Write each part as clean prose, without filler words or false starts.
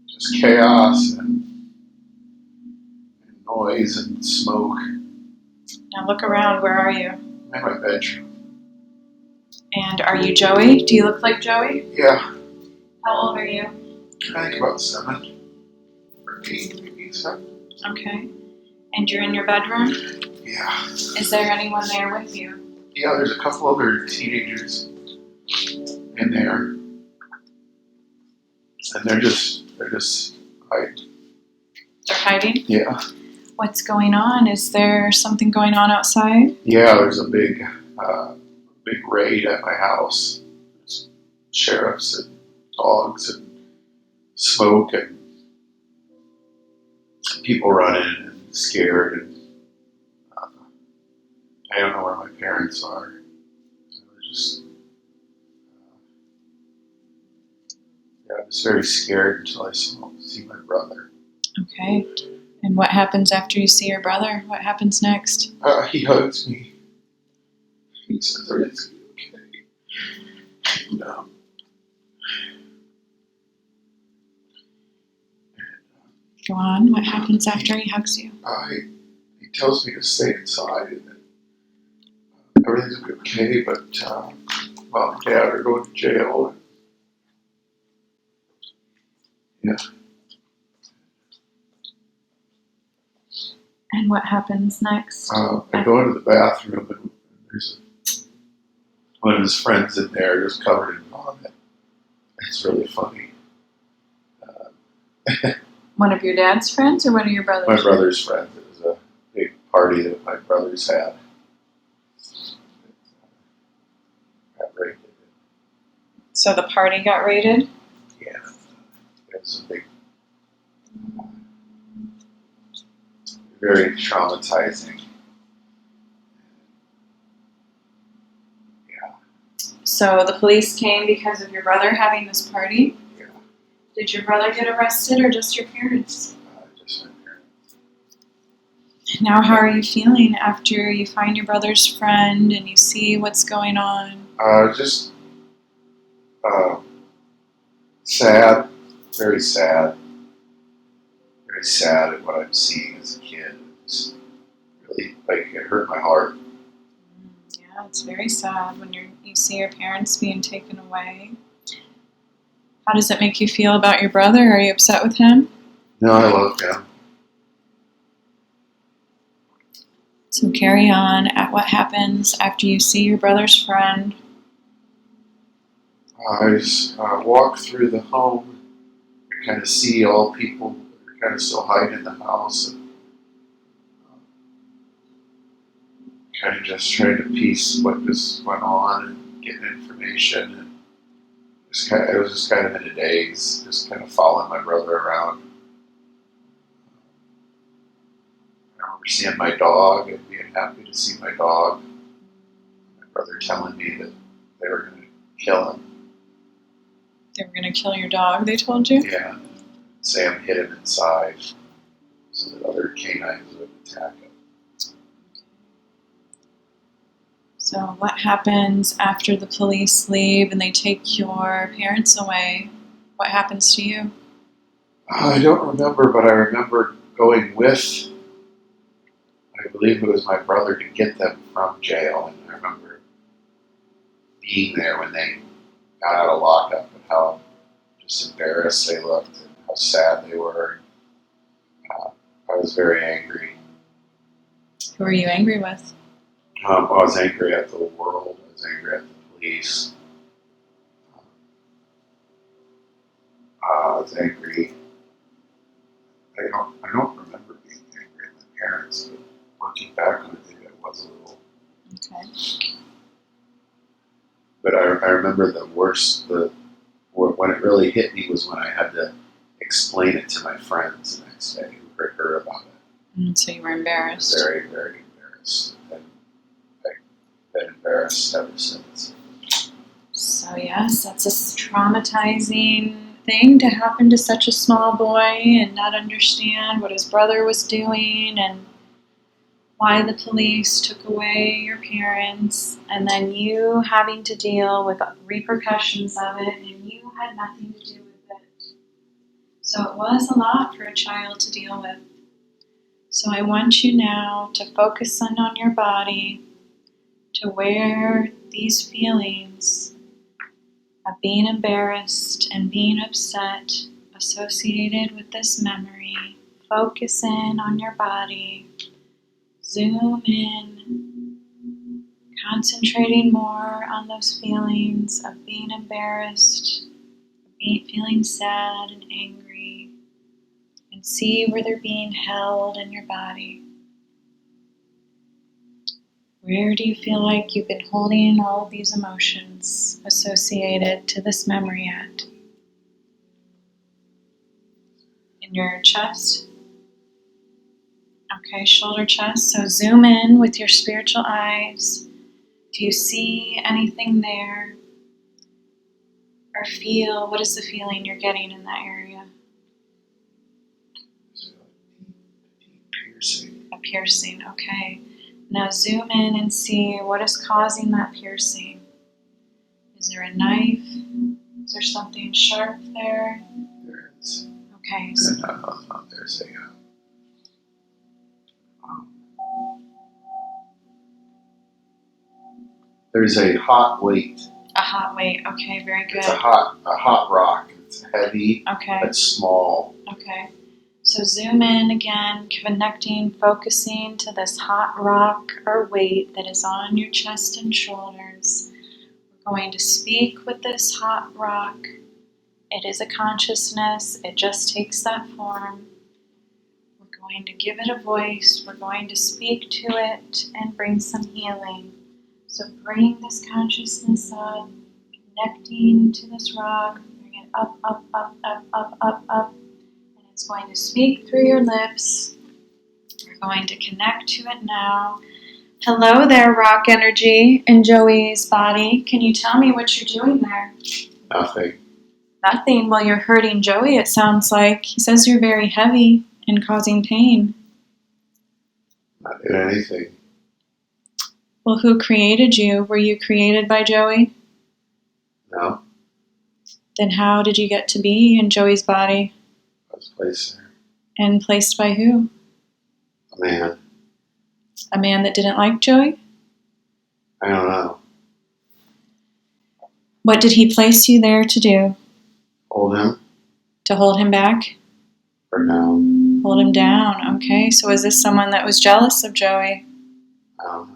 Just chaos and noise and smoke. Now look around. Where are you? I'm in my bedroom. And are you Joey? Do you look like Joey? Yeah, How old are you? I think about 7 or 8, maybe 7. Okay. And you're in your bedroom? Yeah. Is there anyone there with you? Yeah, there's a couple other teenagers in there. And they're just hiding. They're hiding? Yeah. What's going on? Is there something going on outside? Yeah, there's a big raid at my house. There's sheriffs and dogs and smoke and people running and scared, and I don't know where my parents are. I was I was very scared until I see my brother. Okay. And what happens after you see your brother? What happens next? He hugs me. He says everything's okay. And, Go on. What happens after he hugs you? he tells me to stay inside and that everything's okay, but mom and dad are going to jail. And, yeah. And what happens next? I go into the bathroom and there's one of his friends in there just covered in vomit. It's really funny. One of your dad's friends or one of your brother's? My brother's friend. It was a big party that my brothers had. Got raided. So the party got raided? Yeah. It was a big, very traumatizing. Yeah. So the police came because of your brother having this party? Yeah. Did your brother get arrested or just your parents? Just my parents. Now how are you feeling after you find your brother's friend and you see what's going on? Just sad, very sad. Very sad at what I'm seeing as a kid. It's really, it hurt my heart. Yeah, it's very sad when you see your parents being taken away. How does it make you feel about your brother? Are you upset with him? No, I love him. So carry on at what happens after you see your brother's friend. I just walk through the home. I kind of see all people that are kind of still hiding in the house, and kind of just trying to piece what just went on and getting information. And it was just kind of in a daze, just kind of following my brother around. I remember seeing my dog and being happy to see my dog. My brother telling me that they were going to kill him. They were going to kill your dog, they told you? Yeah. Sam hid him inside so that other canines would attack him. So what happens after the police leave and they take your parents away? What happens to you? I don't remember, but I remember going with, I believe it was my brother, to get them from jail. And I remember being there when they got out of lockup and how just embarrassed they looked and how sad they were. I was very angry. Who are you angry with? I was angry at the world. I was angry at the police. I was angry. I don't remember being angry at my parents, but looking back on it, maybe I was a little. Okay. But I remember the worst, when it really hit me was when I had to explain it to my friends the next day who heard about it. So you were embarrassed. Very, very embarrassed. And I've been embarrassed ever since. So yes, that's a traumatizing thing to happen to such a small boy and not understand what his brother was doing. And why the police took away your parents, and then you having to deal with repercussions of it, and you had nothing to do with it. So it was a lot for a child to deal with. So I want you now to focus in on your body, to where these feelings of being embarrassed and being upset associated with this memory. Focus in on your body. Zoom in, concentrating more on those feelings of being embarrassed, feeling sad and angry, and see where they're being held in your body. Where do you feel like you've been holding all of these emotions associated to this memory at? In your chest? Okay, shoulder, chest. So zoom in with your spiritual eyes. Do you see anything there? Or feel, what is the feeling you're getting in that area? Piercing. A piercing, okay. Now zoom in and see what is causing that piercing. Is there a knife? Is there something sharp there? There is. Okay. No, there's a. There's a hot weight. A hot weight. Okay, very good. It's a hot rock. It's heavy. Okay. But small. Okay. So zoom in again, connecting, focusing to this hot rock or weight that is on your chest and shoulders. We're going to speak with this hot rock. It is a consciousness. It just takes that form. We're going to give it a voice. We're going to speak to it and bring some healing. So bring this consciousness up, connecting to this rock. Bring it up, up, up, up, up, up, up. And it's going to speak through your lips. We're going to connect to it now. Hello there, rock energy in Joey's body. Can you tell me what you're doing there? Nothing. Nothing. Well, you're hurting Joey, it sounds like. He says you're very heavy and causing pain. Not doing anything. Well, who created you? Were you created by Joey? No. Then how did you get to be in Joey's body? I was placed there. And placed by who? A man. A man that didn't like Joey? I don't know. What did he place you there to do? Hold him. To hold him back? For now. Hold him down. Okay, so is this someone that was jealous of Joey? I don't know.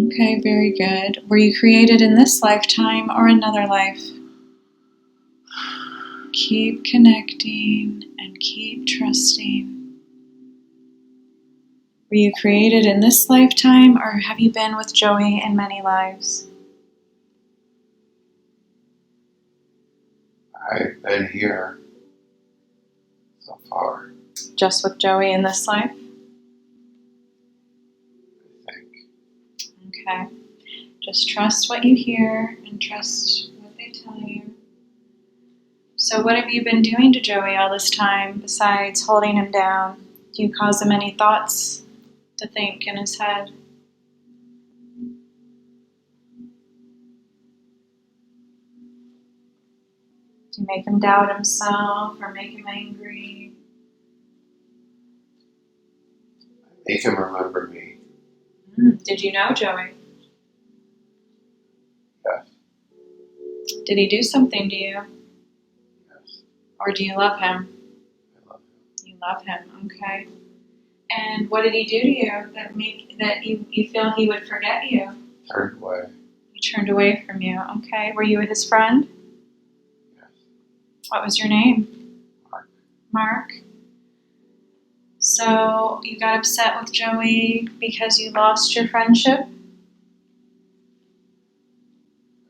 Okay, very good. Were you created in this lifetime or another life? Keep connecting and keep trusting. Were you created in this lifetime or have you been with Joey in many lives? I've been here so far, Just with Joey in this life? I think. Okay. Just trust what you hear and trust what they tell you. So what have you been doing to Joey all this time besides holding him down? Do you cause him any thoughts to think in his head? Do you make him doubt himself or make him angry? Make him remember me. Did you know Joey? Yes. Did he do something to you? Yes. Or do you love him? I love him. You love him, okay. And what did he do to you that you feel he would forget you? Turned away. He turned away from you, okay. Were you his friend? Yes. What was your name? Mark. Mark. So you got upset with Joey because you lost your friendship?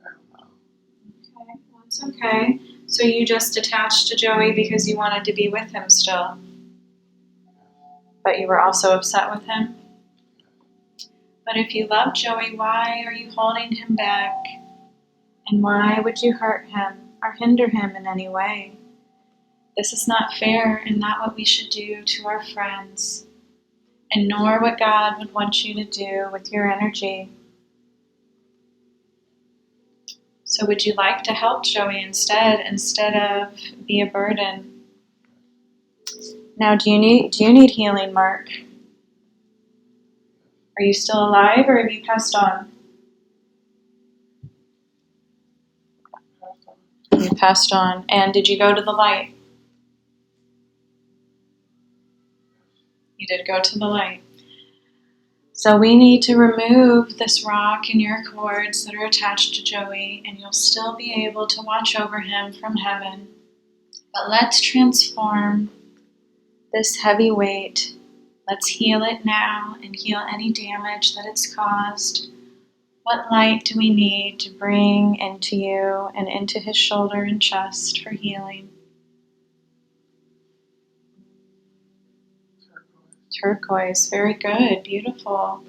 I don't know. Okay, well, that's okay. So you just attached to Joey because you wanted to be with him still? But you were also upset with him? But if you love Joey, why are you holding him back? And why would you hurt him or hinder him in any way? This is not fair and not what we should do to our friends. and nor what God would want you to do with your energy. So would you like to help Joey instead of be a burden? Now, do you need healing, Mark? Are you still alive, or have you passed on? You passed on. And did you go to the light? You did go to the light. So we need to remove this rock and your cords that are attached to Joey, and you'll still be able to watch over him from heaven. But let's transform this heavy weight. Let's heal it now and heal any damage that it's caused. What light do we need to bring into you and into his shoulder and chest for healing? Turquoise, very good, beautiful.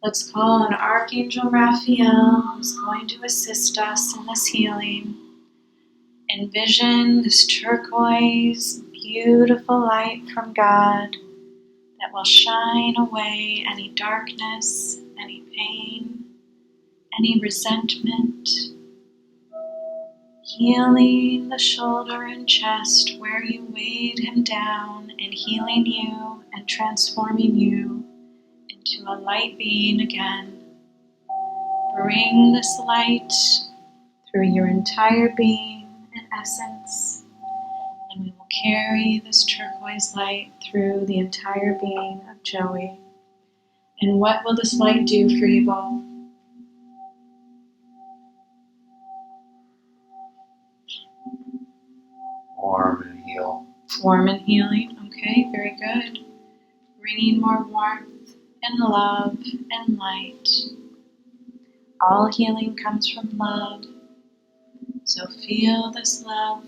Let's call on Archangel Raphael, who's going to assist us in this healing. Envision this turquoise, beautiful light from God that will shine away any darkness, any pain, any resentment, healing the shoulder and chest where you weighed him down, and healing you and transforming you into a light being again. Bring this light through your entire being and essence, and we will carry this turquoise light through the entire being of Joey. And what will this light do for you both? Warm and heal. Warm and healing. Okay, very good. Bringing more warmth and love and light. All healing comes from love. So feel this love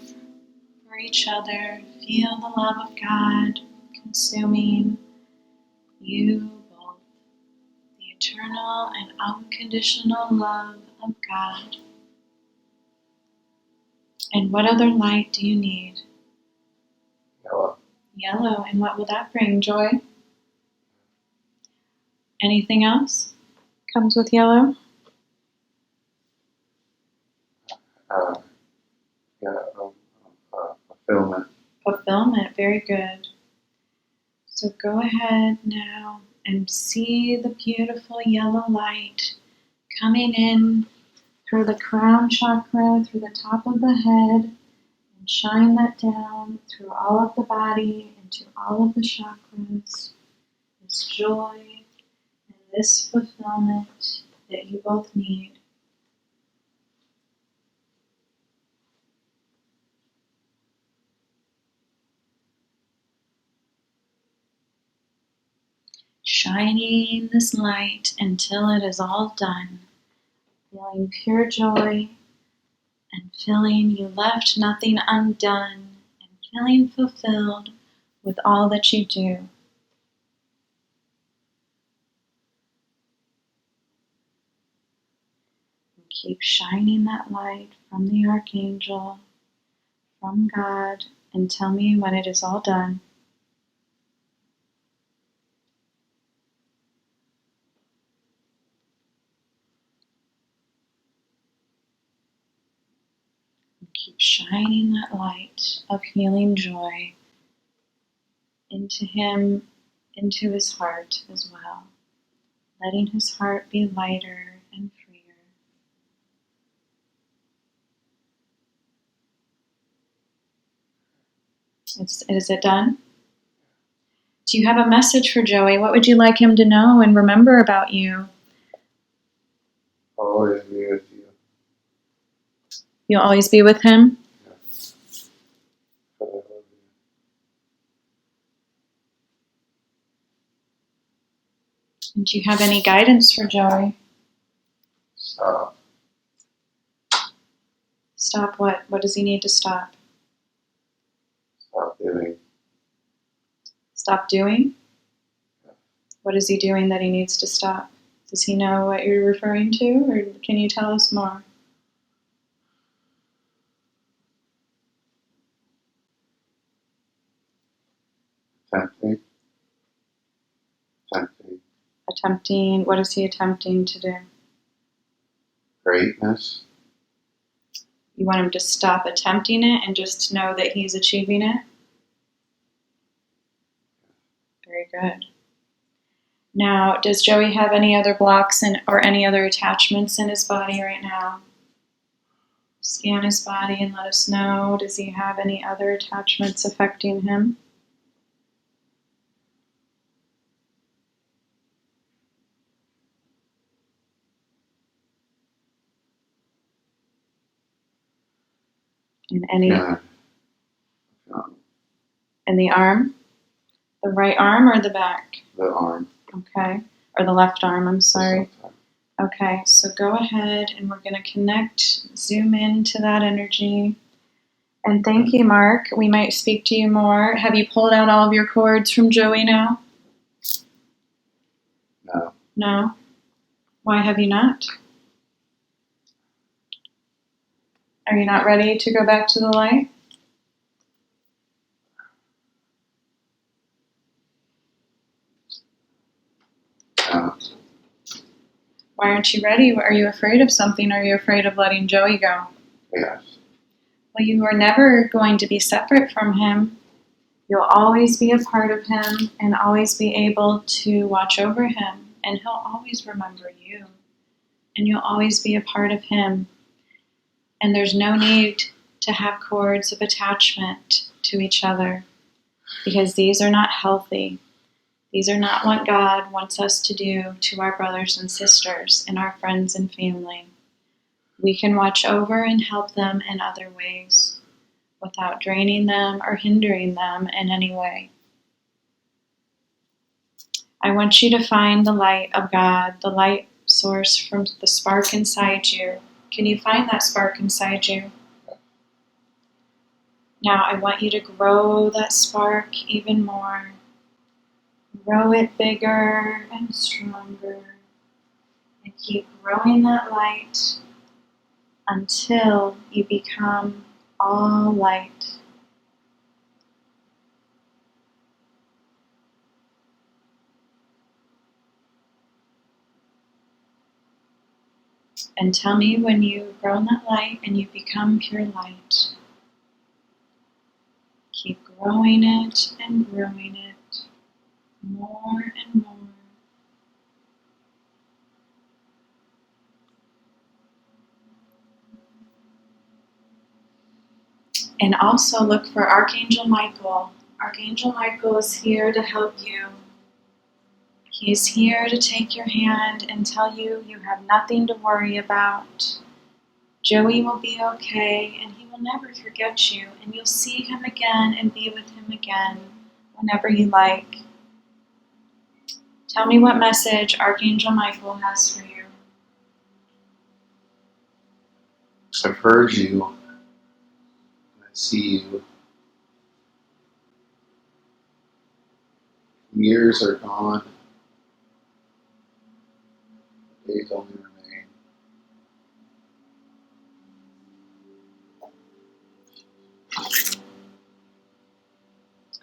for each other. Feel the love of God consuming you both. The eternal and unconditional love of God. And what other light do you need? Yellow. Yellow. And what will that bring? Joy? Anything else comes with yellow? Fulfillment. Fulfillment. Very good. So go ahead now and see the beautiful yellow light coming in through the crown chakra, through the top of the head, and shine that down through all of the body, into all of the chakras. This joy and this fulfillment that you both need. Shining this light until it is all done. Feeling pure joy and feeling you left nothing undone, and feeling fulfilled with all that you do. And keep shining that light from the Archangel, from God, and tell me when it is all done. And keep shining that light of healing joy into him, into his heart as well, letting his heart be lighter and freer. Is it done? Do you have a message for Joey? What would you like him to know and remember about you? Always be with you. You'll always be with him? Yes. I love you. And do you have any guidance for Joey? Stop. Stop what? What does he need to stop? Stop doing. Stop doing? Yeah. What is he doing that he needs to stop? Does he know what you're referring to, or can you tell us more? Tempting What is he attempting to do? Greatness. You want him to stop attempting it and just know that he's achieving it? Very good. Now, does Joey have any other blocks or any other attachments in his body right now? Scan his body and let us know. Does he have any other attachments affecting him? Yeah. In the arm? The right arm or the back? The arm. Okay. Or the left arm, I'm sorry. Okay, so go ahead and we're going to connect, zoom into that energy. And thank you, Mark. We might speak to you more. Have you pulled out all of your cords from Joey now? No. No? Why have you not? Are you not ready to go back to the light? No. Why aren't you ready? Are you afraid of something? Are you afraid of letting Joey go? Yes. Well, you are never going to be separate from him. You'll always be a part of him and always be able to watch over him. And he'll always remember you. And you'll always be a part of him. And there's no need to have cords of attachment to each other, because these are not healthy. These are not what God wants us to do to our brothers and sisters and our friends and family. We can watch over and help them in other ways without draining them or hindering them in any way. I want you to find the light of God, the light source from the spark inside you. Can you find that spark inside you? Now I want you to grow that spark even more. Grow it bigger and stronger. And keep growing that light until you become all light. And tell me when you've grown that light and you become pure light. Keep growing it and growing it more and more. And also look for Archangel Michael. Archangel Michael is here to help you. He's here to take your hand and tell you you have nothing to worry about. Joey will be okay, and he will never forget you, and you'll see him again and be with him again whenever you like. Tell me what message Archangel Michael has for you. I've heard you. I see you. Years are gone. Days only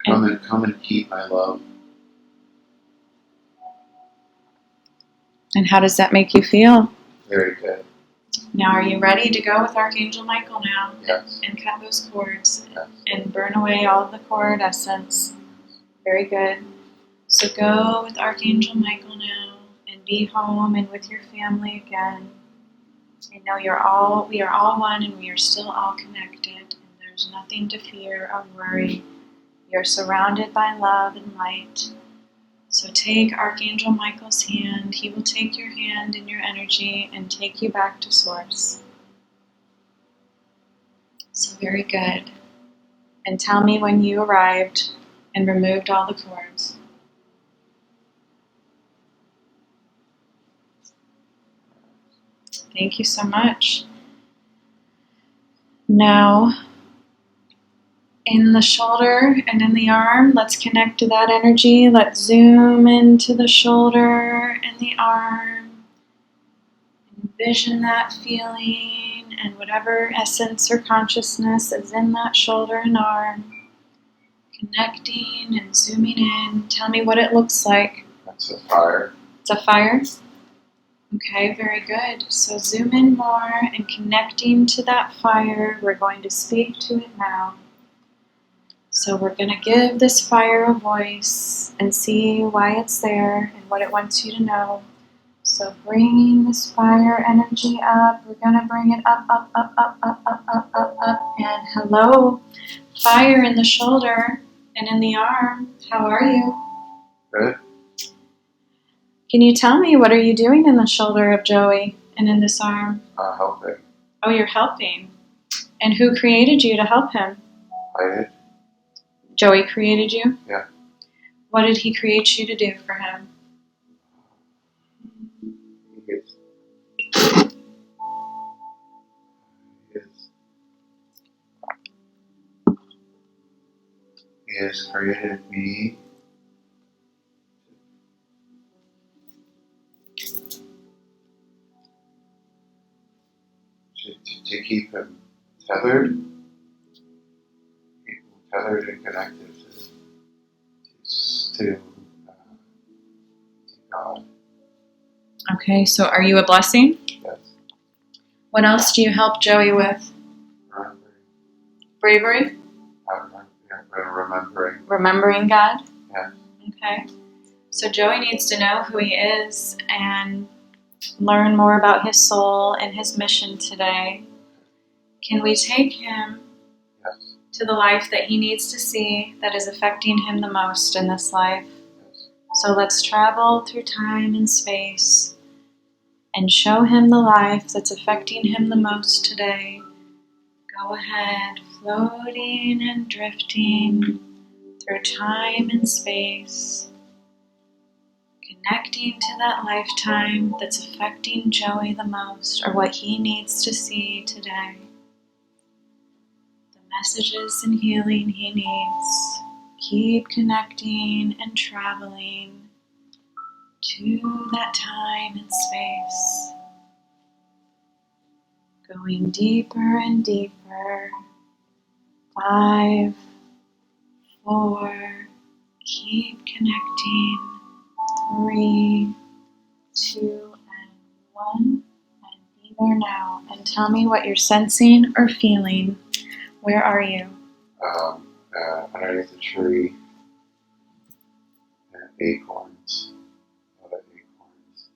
remain. Come and keep my love. And how does that make you feel? Very good. Now, are you ready to go with Archangel Michael now? Yes. And cut those cords Yes. and burn away all of the cord essence. Very good. So go with Archangel Michael now and be home and with your family again. And know we are all one, and we are still all connected. And there's nothing to fear or worry. You're surrounded by love and light. So take Archangel Michael's hand. He will take your hand and your energy and take you back to Source. So very good. And tell me when you arrived and removed all the cords. Thank you so much. Now, in the shoulder and in the arm, let's connect to that energy. Let's zoom into the shoulder and the arm. Envision that feeling and whatever essence or consciousness is in that shoulder and arm. Connecting and zooming in. Tell me what it looks like. That's a fire. It's a fire? Okay, very good. So zoom in more and connecting to that fire. We're going to speak to it now. So we're going to give this fire a voice and see why it's there and what it wants you to know. So bringing this fire energy up, we're going to bring it up, up, up, up, up, up, up, up, up. And hello, fire in the shoulder and in the arm. How are you? Good. Can you tell me, what are you doing in the shoulder of Joey and in this arm? Helping. Oh, you're helping. And who created you to help him? I did. Joey created you? Yeah. What did he create you to do for him? He has created me to keep him tethered, and connected to God. Okay, so are you a blessing? Yes. What else do you help Joey with? Bravery? Remembering. Remembering God? Yeah. Okay. So Joey needs to know who he is and learn more about his soul and his mission today. Can we take him Yes. to the life that he needs to see that is affecting him the most in this life? Yes. So let's travel through time and space and show him the life that's affecting him the most today. Go ahead, floating and drifting through time and space, connecting to that lifetime that's affecting Joey the most, or what he needs to see today. The messages and healing he needs. Keep connecting and traveling to that time and space. Going deeper and deeper. 5, 4, keep connecting. 3, 2, and 1. And be there now. And tell me what you're sensing or feeling. Where are you? Underneath the tree. Acorns. Acorns.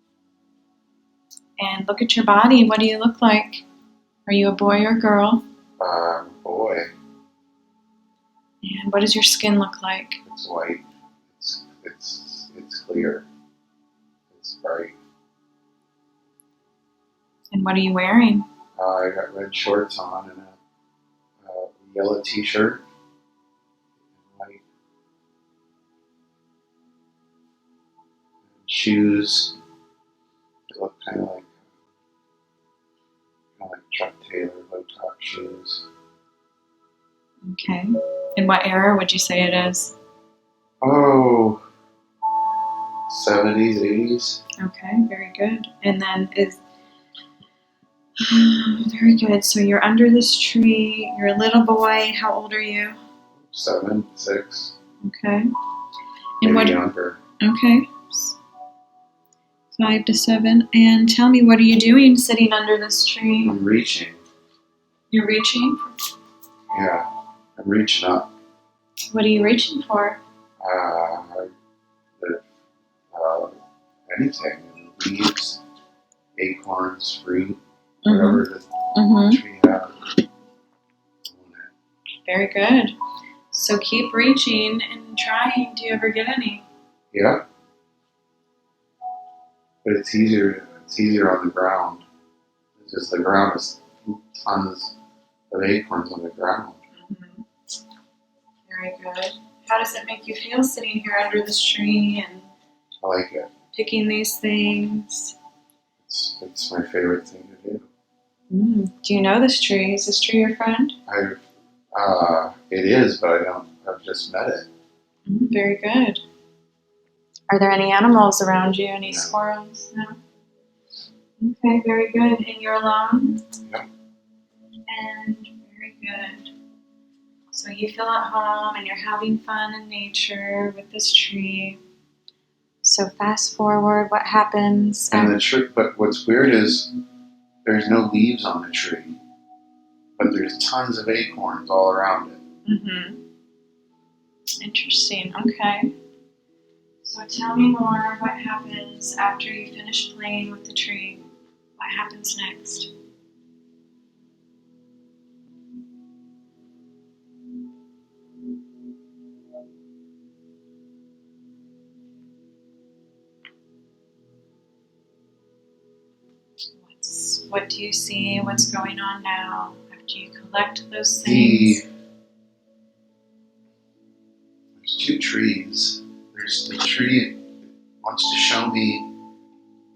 And look at your body. What do you look like? Are you a boy or girl? Boy. And what does your skin look like? It's white. It's clear. It's bright. And what are you wearing? I got red shorts on and a yellow t-shirt. White shoes. They look kind of like Chuck Taylor low top shoes. Okay. And what era would you say it is? Oh, 70s, 80s. Okay, very good. And then very good. So you're under this tree. You're a little boy. How old are you? 7, 6. Okay. Maybe And what? younger. Okay. 5 to 7. And tell me, what are you doing sitting under this tree? I'm reaching. You're reaching? Yeah, I'm reaching up. What are you reaching for? Anything. Leaves, acorns, fruit, whatever the tree has. Very good. So keep reaching and trying. Do you ever get any? Yeah. But it's easier on the ground. It's just the ground is tons of acorns on the ground. Mm-hmm. Very good. How does it make you feel sitting here under this tree and I like it. picking these things? It's my favorite thing to do. Do you know this tree? Is this tree your friend? It is, but I've just met it. Very good. Are there any animals around you? Any No. squirrels? No? Okay, very good. And you're alone? Yep. And very good. So you feel at home and you're having fun in nature with this tree. So fast forward, what happens? And the tree, but what's weird is there's no leaves on the tree, but there's tons of acorns all around it. Mm-hmm. Interesting. Okay. So tell me more. What happens after you finish playing with the tree? What happens next? What do you see? What's going on now after you collect those things? There's two trees. There's the tree that wants to show me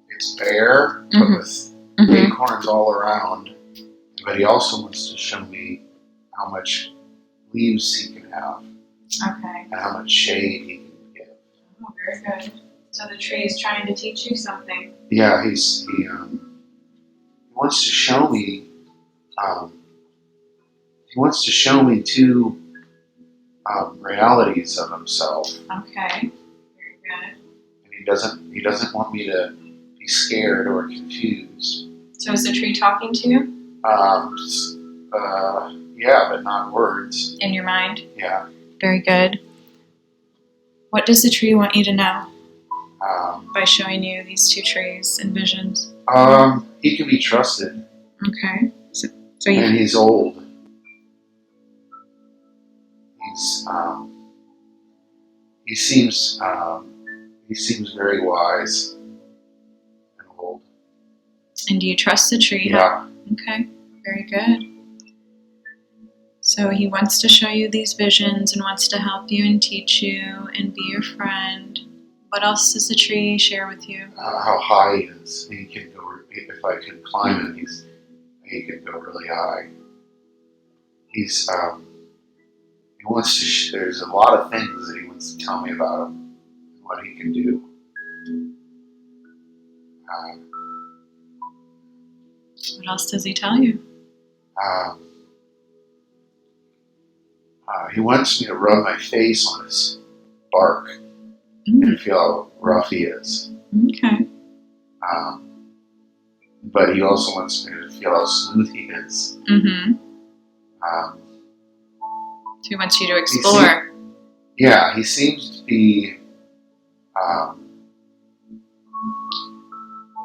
it's bare, but with acorns all around. But he also wants to show me how much leaves he can have. Okay. And how much shade he can give. Oh, very good. So the tree is trying to teach you something. Yeah, he wants to show me. He wants to show me two realities of himself. Okay. Very good. And he doesn't want me to be scared or confused. So is the tree talking to you? Yeah, but not words. In your mind? Yeah. Very good. What does the tree want you to know by showing you these two trees and visions? He can be trusted. Okay. And he's old. He seems very wise and old. And do you trust the tree? Yeah. Okay. Very good. So he wants to show you these visions and wants to help you and teach you and be your friend. What else does the tree share with you? How high he is. He can go. If I can climb him, he can go really high. He wants to. There's a lot of things that he wants to tell me about him and what he can do. What else does he tell you? He wants me to rub my face on his bark and feel how rough he is. Okay. But he also wants me to feel how smooth he is. Mm-hmm. So he wants you to explore. He seems to be.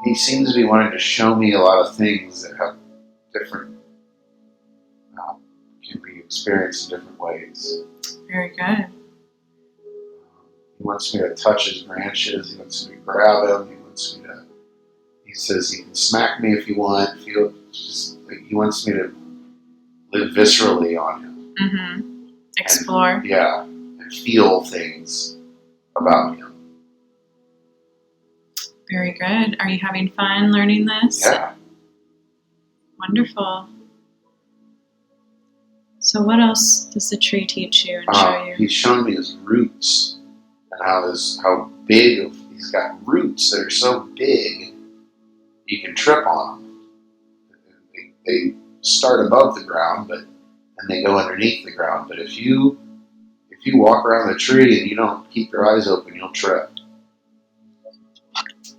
He seems to be wanting to show me a lot of things that have different. Can be experienced in different ways. Very good. He wants me to touch his branches. He wants me to grab him. He says he can smack me if you want. He wants me to live viscerally on him. Mm-hmm. Explore. And feel things about him. Very good. Are you having fun learning this? Yeah. Wonderful. So what else does the tree teach you and show you? He's shown me his roots and how big he's got roots that are so big you can trip on them. They start above the ground, and they go underneath the ground. But if you walk around the tree and you don't keep your eyes open, you'll trip.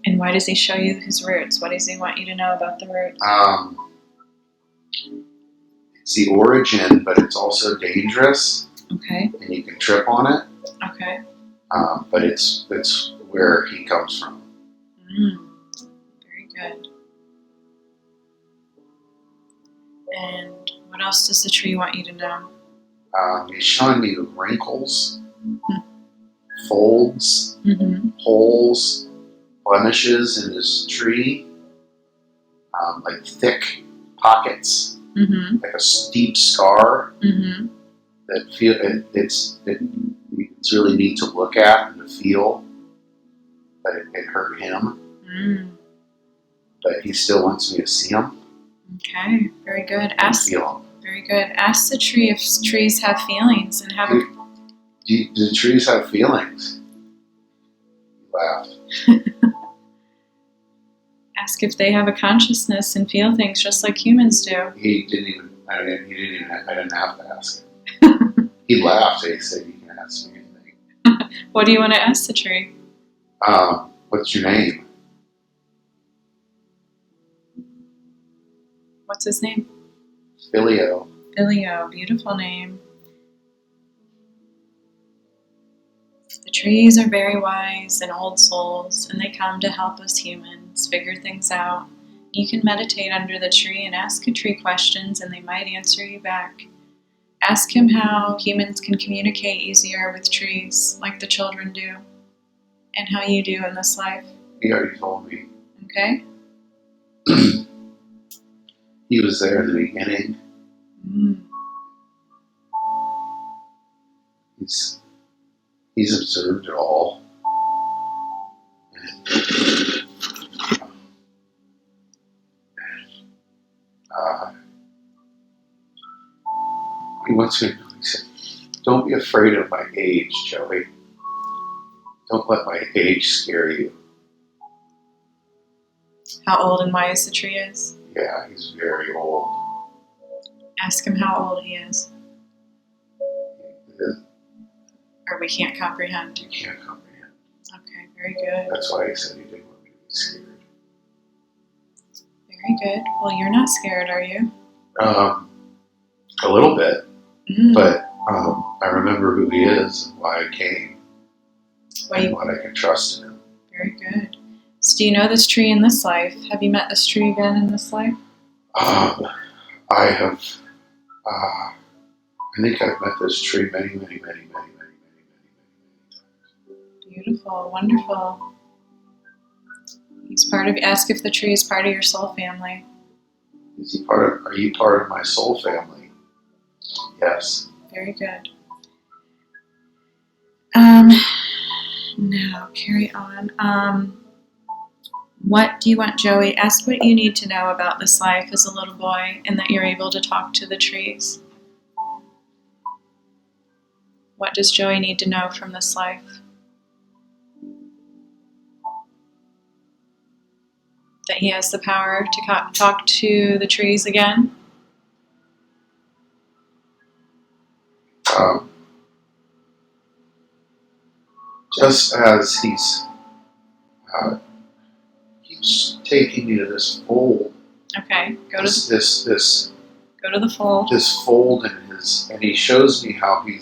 And why does he show you his roots? What does he want you to know about the roots? It's the origin, but it's also dangerous. Okay. And you can trip on it. Okay. But it's where he comes from. Very good. And what else does the tree want you to know? He's showing me the wrinkles, folds, holes, blemishes in his tree, like thick pockets. Like a deep scar that it's really neat to look at and to feel, but it hurt him. But he still wants me to see him. Okay, very good. Feel him. Very good. Ask the tree if trees have feelings and have. Do trees have feelings? He laughed. Ask if they have a consciousness and feel things just like humans do. I didn't have to ask him. He laughed. He said, "You can ask me anything." What do you want to ask the tree? What's your name? What's his name? Fillio. Fillio. Beautiful name. The trees are very wise and old souls, and they come to help us humans figure things out. You can meditate under the tree and ask a tree questions, and they might answer you back. Ask him how humans can communicate easier with trees, like the children do, and how you do in this life. He already told me. Okay? He was there in the beginning. He's observed it all. He wants me to know, he said, don't be afraid of my age, Joey. Don't let my age scare you. How old and wise the tree is? Yeah, he's very old. Ask him how old he is. Or we can't comprehend. You can't comprehend. Okay, very good. That's why he said he didn't want me to be scared. Very good. Well, you're not scared, are you? A little bit, but I remember who he is and why I came, and what I can trust in him. Very good. So do you know this tree in this life? Have you met this tree again in this life? I have. I think I've met this tree many times. Beautiful, wonderful. He's part of. Ask if the tree is part of your soul family. Is he part of? Are you part of my soul family? Yes. Very good. Now carry on. What do you want, Joey? Ask what you need to know about this life as a little boy, and that you're able to talk to the trees. What does Joey need to know from this life? That he has the power to talk to the trees again? Just as he's keeps taking me to this fold. Okay, go to the fold. This fold and he shows me how he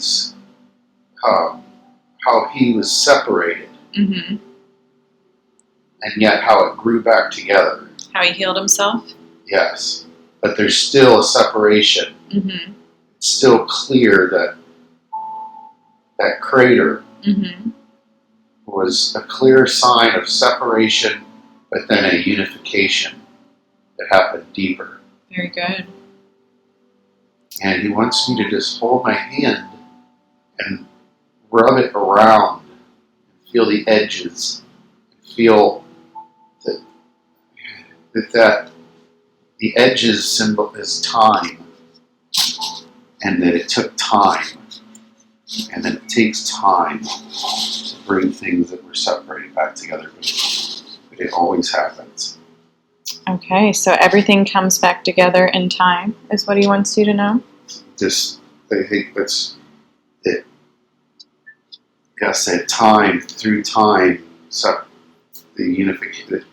was separated, Mm-hmm. and yet how it grew back together. How he healed himself? Yes, but there's still a separation. Mm-hmm. It's still clear that that crater was a clear sign of separation, but then a unification that happened deeper. Very good. And he wants me to just hold my hand and rub it around, and feel the edges, feel that the edges symbolize time, and that it took time, and that it takes time to bring things that were separated back together, but it always happens. Okay, so everything comes back together in time, is what he wants you to know? I think that's it. Yes, that time, through time, the unification,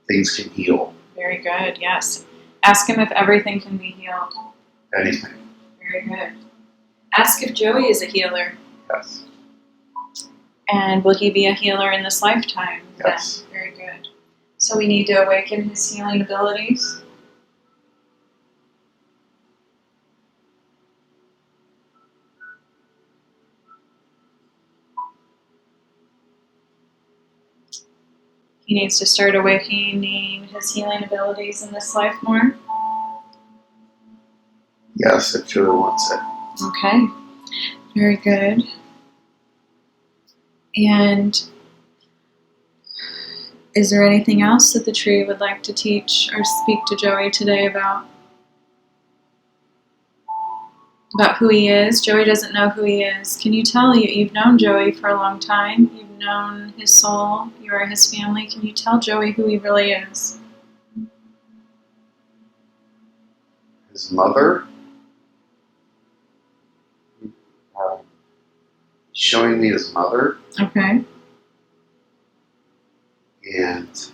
things can heal. Very good, yes. Ask him if everything can be healed. Anything. Very good. Ask if Joey is a healer. Yes. And will he be a healer in this lifetime? Yes. Then? Very good. So we need to awaken his healing abilities. He needs to start awakening his healing abilities in this life more. Yes, if Joey wants it. Okay. Very good. And is there anything else that the tree would like to teach or speak to Joey today about? About who he is? Joey doesn't know who he is. Can you tell? You've known Joey for a long time. You've known his soul. You are his family. Can you tell Joey who he really is? His mother, showing me his mother. Okay. And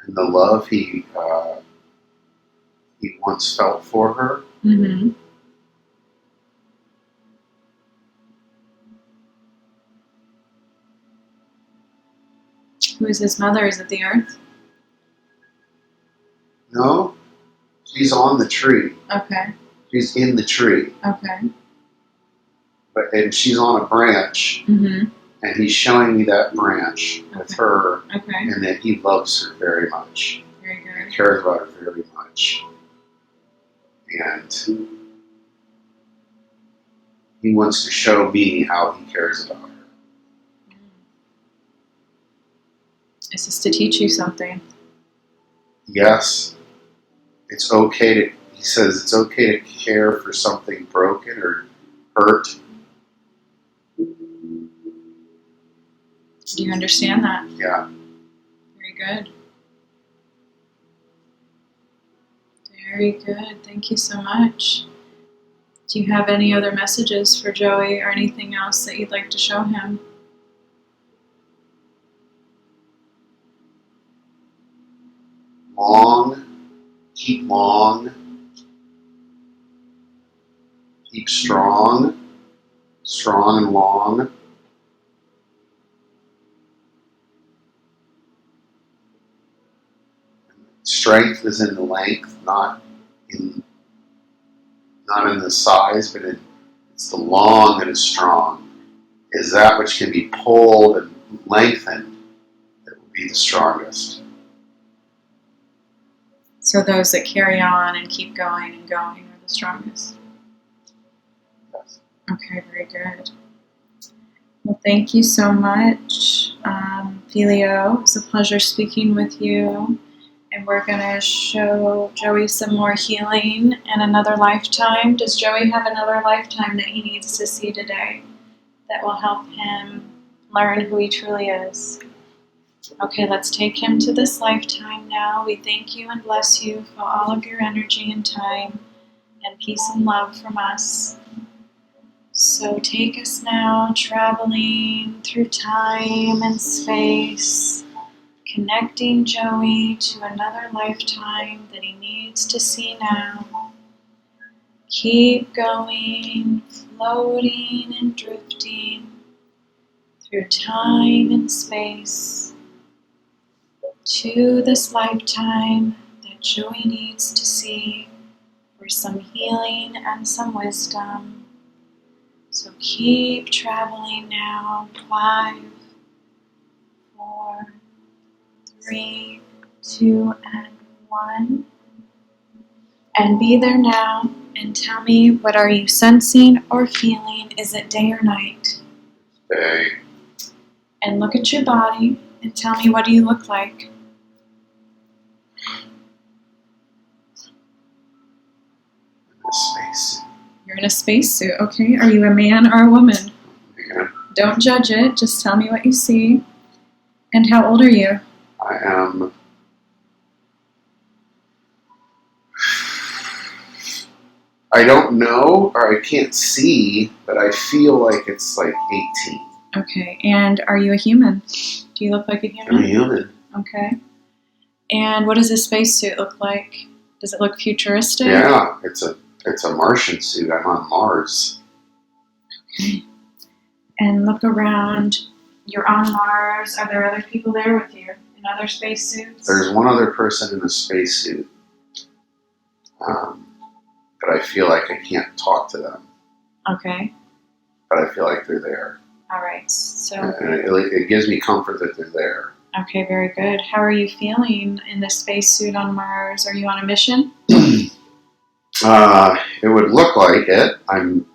the love he once felt for her. Mm-hmm. Who is his mother? Is it the earth? No, she's on the tree. Okay. She's in the tree. Okay. And she's on a branch. Mm-hmm. And he's showing me that branch with her, Okay. and that he loves her very much. Very good. He cares about her very much. And he wants to show me how he cares about her. Is this to teach you something? Yes, it's okay to, he says it's okay to care for something broken or hurt. Do you understand that? Yeah. Very good. Very good. Thank you so much. Do you have any other messages for Joey or anything else that you'd like to show him? Keep long, keep strong and long. Strength is in the length, not in the size, but it's the long that is strong. Is that which can be pulled and lengthened that will be the strongest. So those that carry on and keep going and going are the strongest. Yes. Okay, very good. Well, thank you so much, Fillio. It was a pleasure speaking with you. And we're going to show Joey some more healing in another lifetime. Does Joey have another lifetime that he needs to see today that will help him learn who he truly is? Okay, let's take him to this lifetime now. We thank you and bless you for all of your energy and time and peace and love from us. So take us now, traveling through time and space, connecting Joey to another lifetime that he needs to see now. Keep going, floating and drifting through time and space to this lifetime that Joey needs to see for some healing and some wisdom. So keep traveling now. 5, 4, 3, 2, and 1. And be there now and tell me, what are you sensing or feeling? Is it day or night? Day. And look at your body and tell me, what do you look like? Space. You're in a spacesuit, okay? Are you a man or a woman? Yeah. Don't judge it, just tell me what you see. And how old are you? I am. I don't know, or I can't see, but I feel like it's like 18. Okay, and are you a human? Do you look like a human? I'm a human. Okay. And what does a spacesuit look like? Does it look futuristic? Yeah, it's a Martian suit. I'm on Mars. Okay. And look around. You're on Mars. Are there other people there with you in other spacesuits? There's one other person in a spacesuit, but I feel like I can't talk to them. Okay. But I feel like they're there. All right. So. And it gives me comfort that they're there. Okay, very good. How are you feeling in the spacesuit on Mars? Are you on a mission? It would look like it. I'm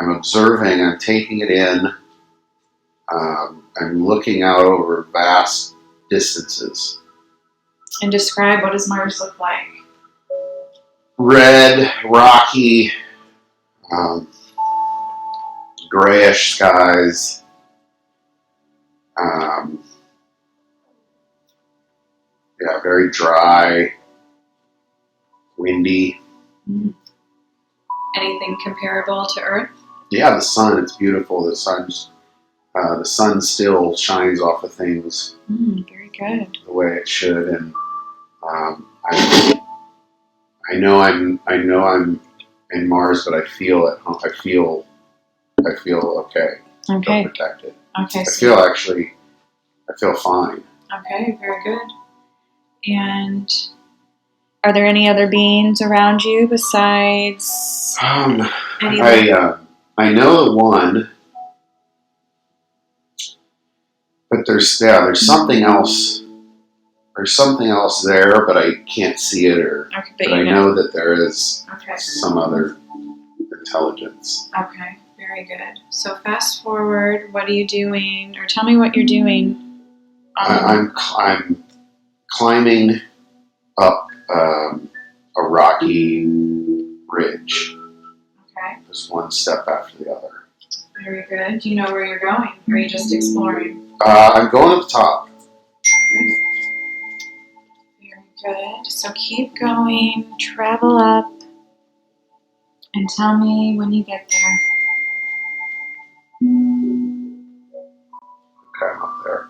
observing. I'm taking it in. I'm looking out over vast distances. And describe, what does Mars look like? Red, rocky, grayish skies. Yeah, very dry, windy. Anything comparable to Earth? Yeah, the sun. It's beautiful. The sun still shines off of things Very good. the way it should, and I know I'm in Mars, but I feel at home. I feel okay. I Okay. feel protected. Okay. I feel fine. Okay. Very good. And are there any other beings around you besides any? I know the one, but there's something else. There's something else there, but I can't see it, Okay, but I know that there is some other intelligence. Okay, very good. So fast forward, what are you doing? Or tell me what you're doing. I'm climbing up a rocky ridge. Okay. Just one step after the other. Very good. Do you know where you're going? Or are you just exploring? I'm going up the top. Very good. So keep going, travel up, and tell me when you get there. Okay, I'm up there.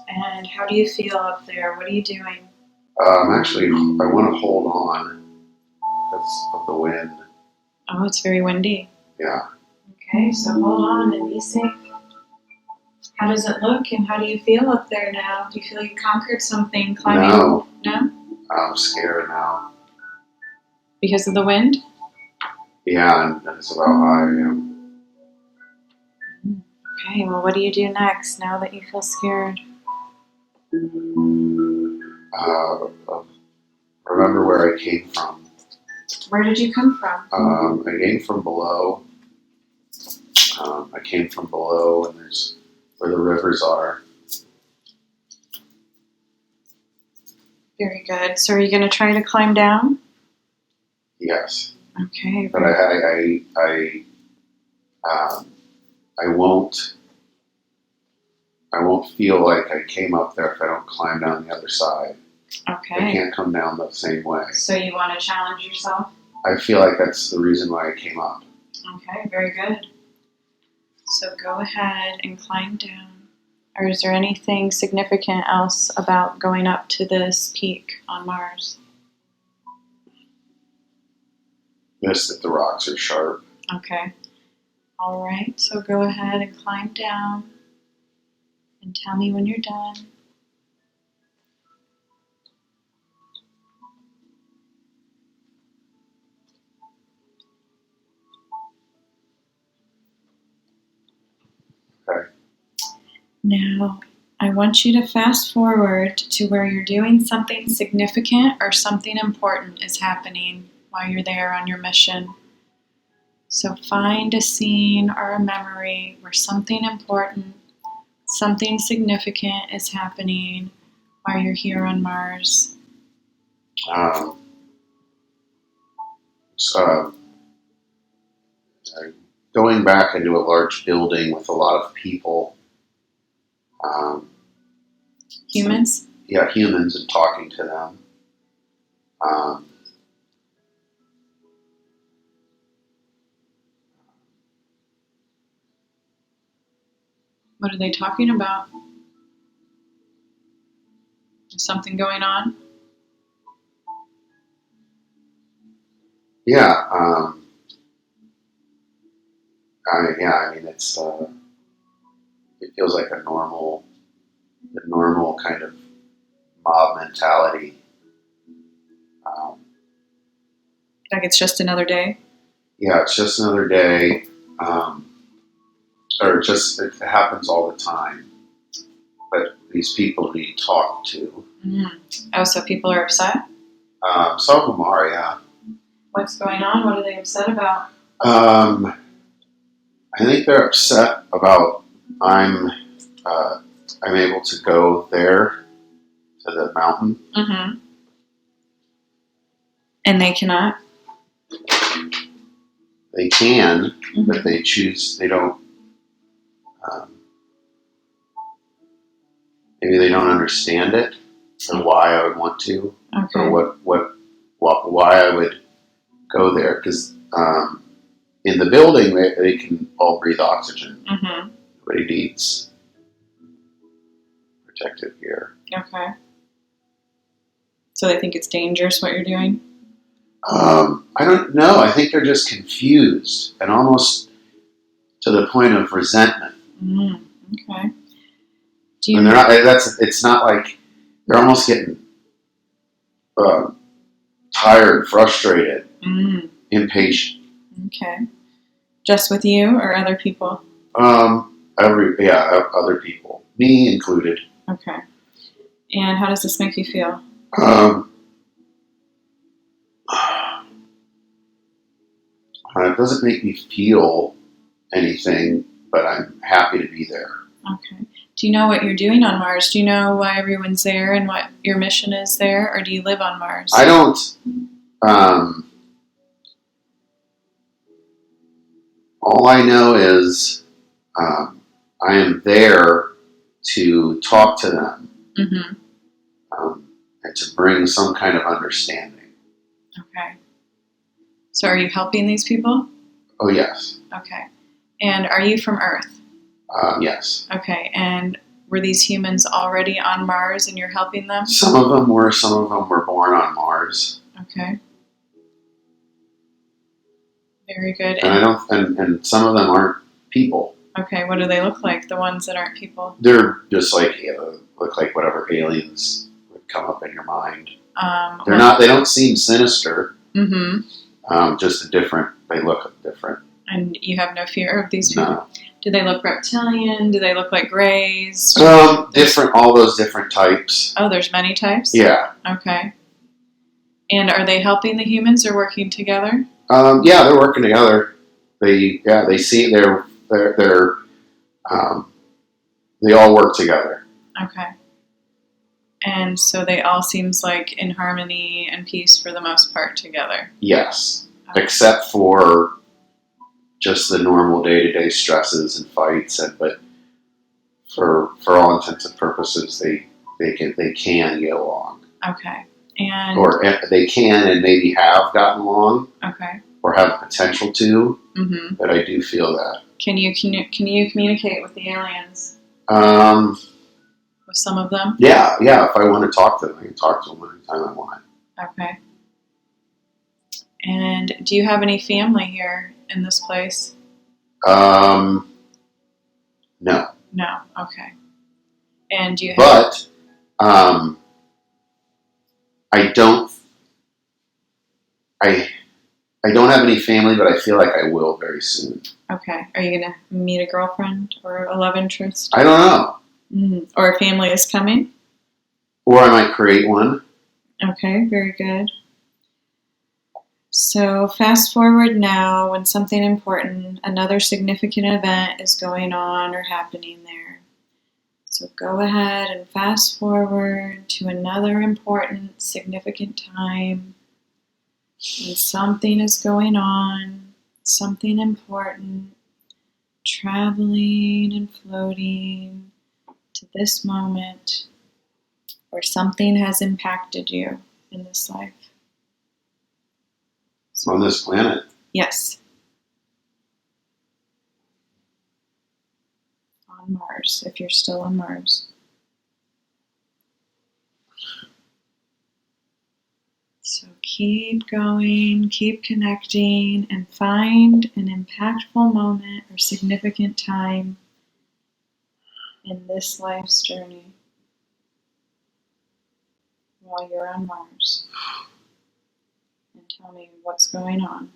And how do you feel up there? What are you doing? Actually, I want to hold on because of the wind. Oh, it's very windy. Yeah. Okay, so hold on and be safe. How does it look and how do you feel up there now? Do you feel you conquered something climbing? No. No? I'm scared now. Because of the wind? Yeah, and it's about how I am. Okay, well, what do you do next now that you feel scared? Remember where I came from. Where did you come from? I came from below. I came from below, and there's where the rivers are. Very good. So are you going to try to climb down? Yes. Okay. But I won't. I won't feel like I came up there if I don't climb down the other side. Okay. I can't come down the same way. So you want to challenge yourself? I feel like that's the reason why I came up. Okay, very good. So go ahead and climb down. Or is there anything significant else about going up to this peak on Mars? Just that the rocks are sharp. Okay. All right, so go ahead and climb down and tell me when you're done. Okay. Now, I want you to fast forward to where you're doing something significant or something important is happening while you're there on your mission. So find a scene or a memory where something important, something significant is happening while you're here on Mars. So, going back into a large building with a lot of people. Humans? Yeah, humans, and talking to them. What are they talking about? Is something going on? Yeah. I mean, it feels like a normal kind of mob mentality. Like it's just another day? Yeah, it's just another day, or it happens all the time. But these people need talked to. Oh, so people are upset? Some of them are, yeah. What's going on? What are they upset about? I think they're upset about I'm able to go there to the mountain. Mm-hmm. And they cannot? They can, but they choose. They don't. Maybe they don't understand it, or why I would want to, Okay. or why I would go there. Because in the building, they can all breathe oxygen. Mm-hmm. Nobody needs protective gear. Okay. So they think it's dangerous what you're doing? I don't know. I think they're just confused and almost to the point of resentment. Okay. And they're not. It's not like they're almost getting tired, frustrated, impatient. Okay. Just with you or other people? Other people, me included. Okay. And how does this make you feel? It doesn't make me feel anything, but I'm happy to be there. Okay. Do you know what you're doing on Mars? Do you know why everyone's there and what your mission is there, or do you live on Mars? I don't. All I know is I am there to talk to them and to bring some kind of understanding. Okay. So are you helping these people? Oh, yes. Okay. And are you from Earth? Yes. Okay. And were these humans already on Mars and you're helping them? Some of them were. Some of them were born on Mars. Okay. Very good. And some of them aren't people. Okay. What do they look like? The ones that aren't people? They're just like look like whatever aliens would come up in your mind. They're not. They don't seem sinister. Mm-hmm. Just different. They look different. And you have no fear of these people? No. Do they look reptilian? Do they look like grays? Different. All those different types. Oh, there's many types? Yeah. Okay. And are they helping the humans or working together? Yeah, they're working together. They see they all work together. Okay. And so they all seems like in harmony and peace for the most part together. Yes. Okay. Except for just the normal day-to-day stresses and fights, but for all intents and purposes, they can get along. Okay. And or they can and maybe have gotten along. Okay. Or have potential to. Mm-hmm. But I do feel that. Can you communicate with the aliens? With some of them? Yeah. If I want to talk to them, I can talk to them anytime I want. Okay. And do you have any family here in this place? No. No. Okay. And do you have... But I don't have any family, but I feel like I will very soon. Okay. Are you going to meet a girlfriend or a love interest? I don't know. Or a family is coming? Or I might create one. Okay, very good. So fast forward now when something important, another significant event is going on or happening there. So go ahead and fast forward to another important, significant time when something is going on, something important, traveling and floating to this moment where something has impacted you in this life. On this planet? Yes. On Mars, if you're still on Mars. So keep going, keep connecting, and find an impactful moment or significant time in this life's journey while you're on Mars. And tell me what's going on.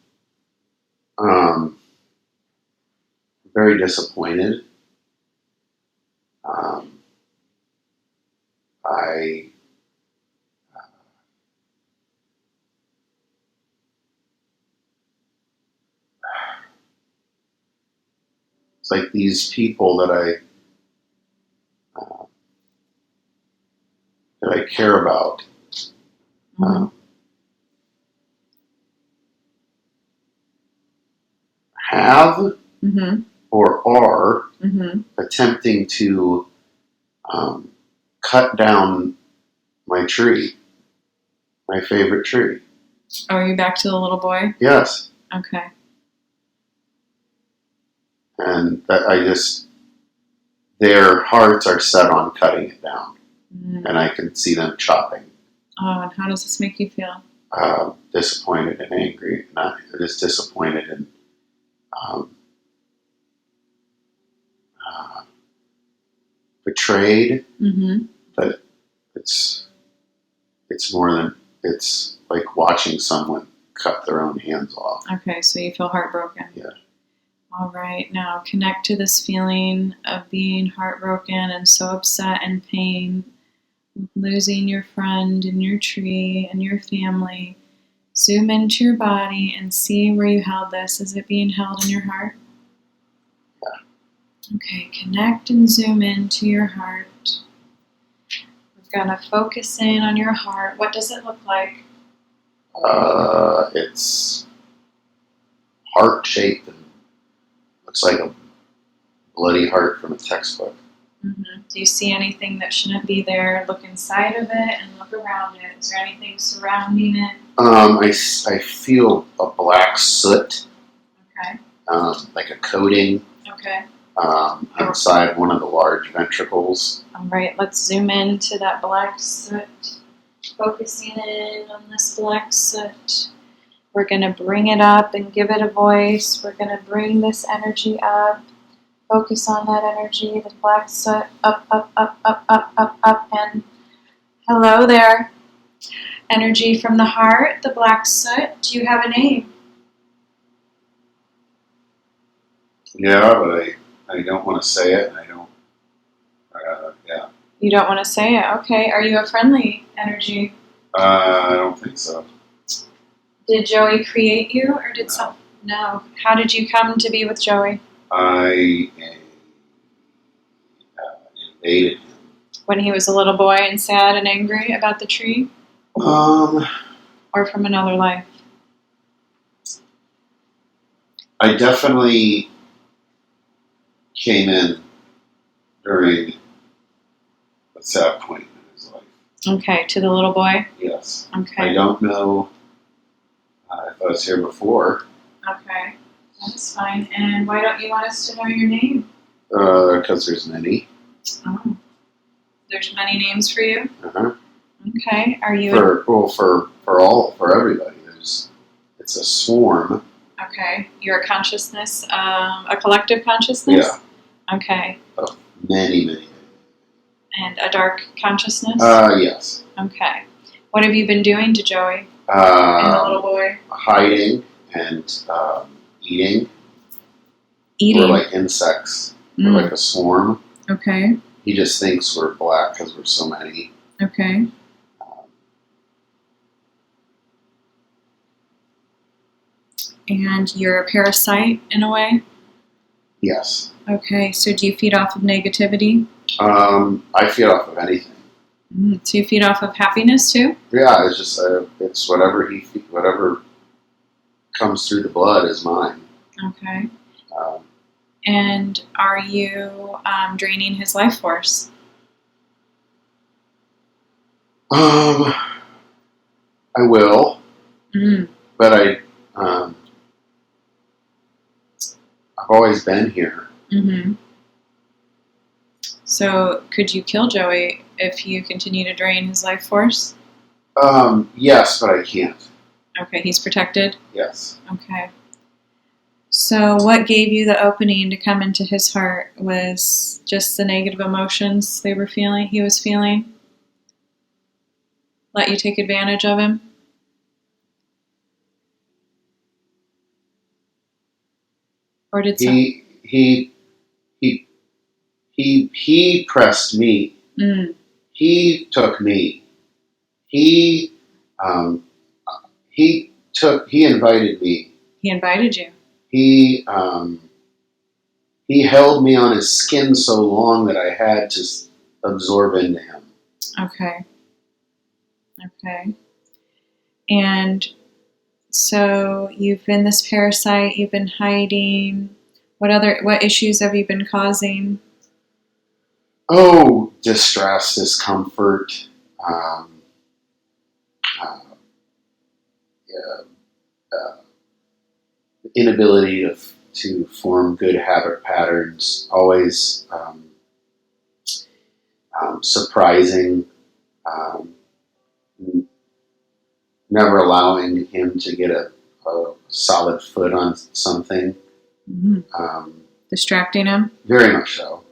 Very disappointed. It's like these people that I care about. Have or are attempting to cut down my tree, my favorite tree. Are you back to the little boy? Yes. Okay. and that their hearts are set on cutting it down, and I can see them chopping. Oh, and how does this make you feel? Disappointed and angry. Not just disappointed and betrayed. Mm-hmm. But it's more than, it's like watching someone cut their own hands off. Okay, so you feel heartbroken. Yeah. All right, now connect to this feeling of being heartbroken and so upset and pain, losing your friend and your tree and your family. Zoom into your body and see where you held this. Is it being held in your heart? Yeah. Okay, connect and zoom into your heart. We're going to focus in on your heart. What does it look like? It's heart shaped and looks like a bloody heart from a textbook. Mm-hmm. Do you see anything that shouldn't be there? Look inside of it and look around it. Is there anything surrounding it? I feel a black soot, Okay. like a coating, Okay. inside one of the large ventricles. All right, let's zoom into that black soot. Focusing in on this black soot. We're going to bring it up and give it a voice. We're going to bring this energy up. Focus on that energy, the black soot, up, up, up, up, up, up, up, and hello there. Energy from the heart, the black soot. Do you have a name? Yeah, but I don't want to say it. I don't. Yeah. You don't want to say it. Okay. Are you a friendly energy? I don't think so. Did Joey create you, or did some? No. How did you come to be with Joey? I invaded him. When he was a little boy and sad and angry about the tree? Or from another life? I definitely came in during a sad point in his life. Okay, to the little boy? Yes. Okay. I don't know if I was here before. Okay, that's fine. And why don't you want us to know your name? Because there's many. Oh. There's many names for you? Uh-huh. Okay. Are you For everybody. It's a swarm. Okay. You're a consciousness, a collective consciousness? Yeah. Okay. Of many. And a dark consciousness? Yes. Okay. What have you been doing to Joey and the little boy? Hiding and eating. Eating? We're like insects. We're like a swarm. Okay. He just thinks we're black because we're so many. Okay. And you're a parasite in a way? Yes. Okay, so do you feed off of negativity? I feed off of anything. So you feed off of happiness too? Yeah, it's just it's whatever comes through the blood is mine. Okay. And are you draining his life force? I will, but I've always been here. Mm-hmm. So could you kill Joey if you continue to drain his life force? Yes, but I can't. Okay, he's protected? Yes. Okay. So what gave you the opening to come into his heart was just the negative emotions he was feeling? Let you take advantage of him? Or did he pressed me. He took me. He invited me. He invited you? He held me on his skin so long that I had to absorb into him. Okay. And so you've been this parasite, you've been hiding. What issues have you been causing? Oh, distress, discomfort, inability to form good habit patterns, always surprising, um, never allowing him to get a solid foot on something. Distracting him? Very much so.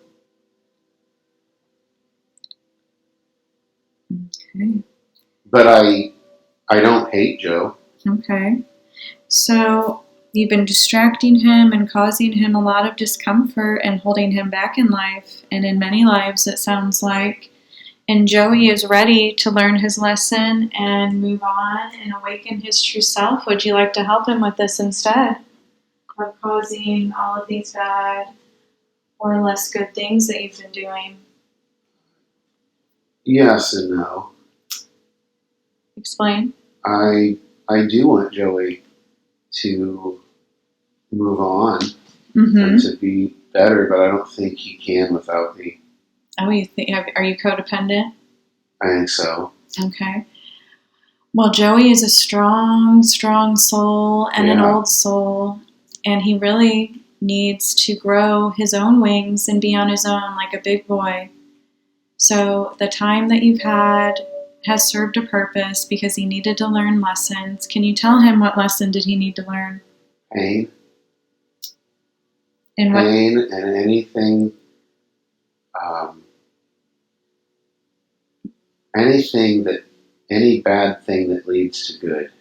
Okay. But I don't hate Joe. Okay. So you've been distracting him and causing him a lot of discomfort and holding him back in life, and in many lives it sounds like. And Joey is ready to learn his lesson and move on and awaken his true self. Would you like to help him with this instead of causing all of these bad or less good things that you've been doing? Yes and no. Explain. I do want Joey to move on and to be better, but I don't think he can without me. Oh, you think? Are you codependent? I think so. Okay. Well, Joey is a strong, strong soul and an old soul, and he really needs to grow his own wings and be on his own like a big boy. So the time that you've had has served a purpose because he needed to learn lessons. Can you tell him what lesson did he need to learn? Pain. And pain and anything, any bad thing that leads to good.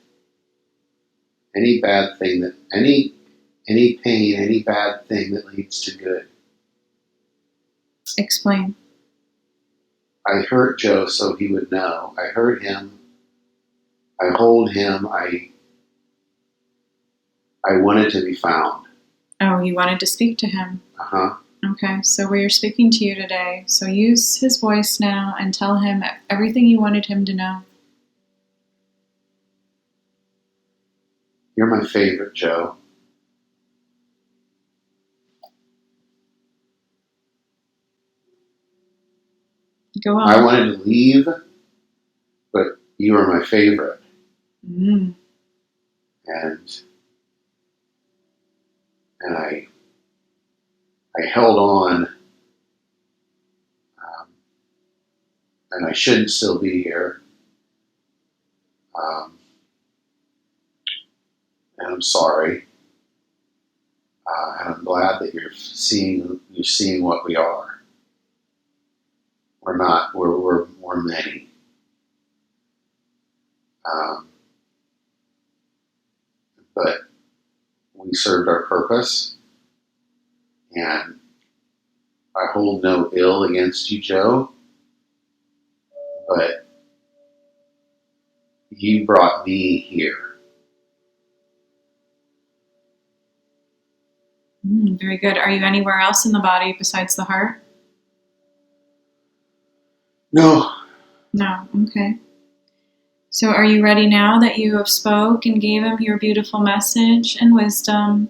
Any bad thing that, any pain, any bad thing that leads to good. Explain. I hurt Joe so he would know. I hurt him. I hold him. I wanted to be found. Oh, you wanted to speak to him. Uh-huh. Okay, so we are speaking to you today. So use his voice now and tell him everything you wanted him to know. You're my favorite, Joe. Go on. I wanted to leave, but you were my favorite. And I held on, and I shouldn't still be here. And I'm sorry. And I'm glad that you're seeing what we are. We're not. We're many. But we served our purpose, and I hold no ill against you, Joe. But you brought me here. Very good. Are you anywhere else in the body besides the heart? No. No. Okay. So are you ready now that you have spoke and gave him your beautiful message and wisdom?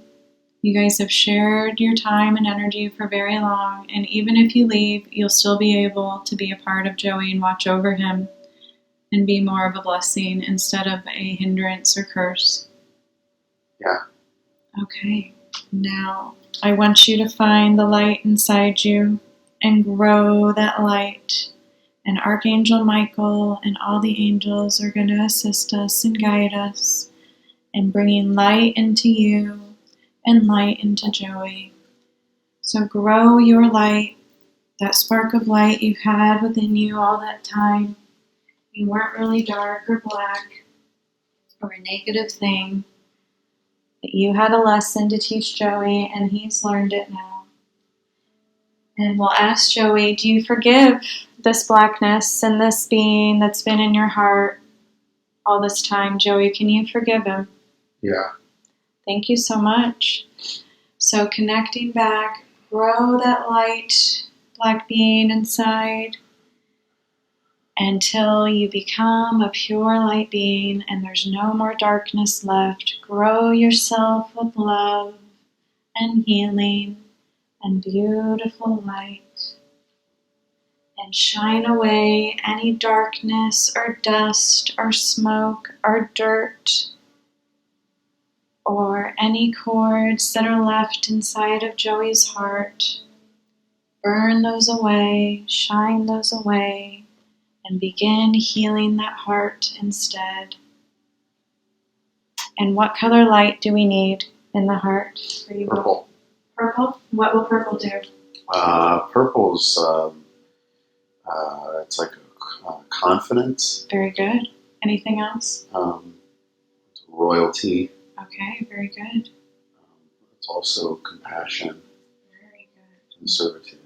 You guys have shared your time and energy for very long, and even if you leave, you'll still be able to be a part of Joey and watch over him and be more of a blessing instead of a hindrance or curse. Yeah. Okay. Now, I want you to find the light inside you and grow that light. And Archangel Michael and all the angels are going to assist us and guide us in bringing light into you and light into Joey. So grow your light, that spark of light you've had within you all that time. You weren't really dark or black or a negative thing. But you had a lesson to teach Joey, and he's learned it now. And we'll ask Joey, do you forgive this blackness and this being that's been in your heart all this time? Joey, can you forgive him? Yeah. Thank you so much. So connecting back, grow that light, black being inside until you become a pure light being and there's no more darkness left. Grow yourself with love and healing and beautiful light. And shine away any darkness or dust or smoke or dirt or any cords that are left inside of Joey's heart. Burn those away, shine those away, and begin healing that heart instead. And what color light do we need in the heart for you? Purple. Purple? What will purple do? Purple's, it's like confidence. Very good. Anything else? Royalty. Okay, very good. It's also compassion Very good. and servitude.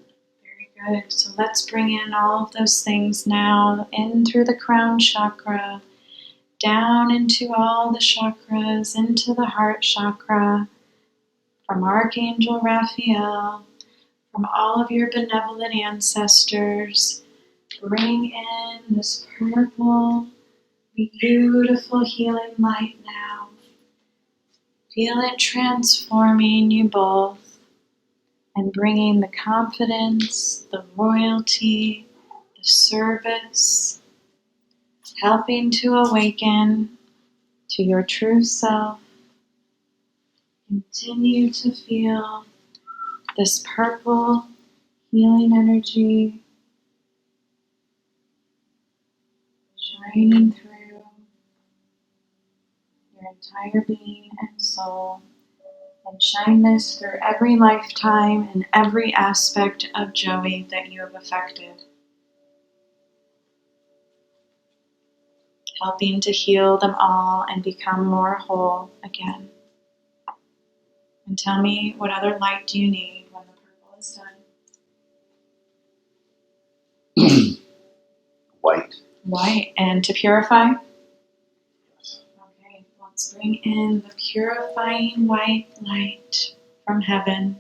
Very good. So let's bring in all of those things now in through the crown chakra, down into all the chakras, into the heart chakra, from Archangel Raphael, from all of your benevolent ancestors. Bring in this purple, beautiful healing light now. Feel it transforming you both and bringing the confidence, the royalty, the service, helping to awaken to your true self. Continue to feel this purple healing energy shining through your entire being and soul, and shine this through every lifetime and every aspect of Joey that you have affected, helping to heal them all and become more whole again. And tell me, what other light do you need when the purple is done? White. White. And to purify? Yes. Okay, let's bring in the purifying white light from heaven.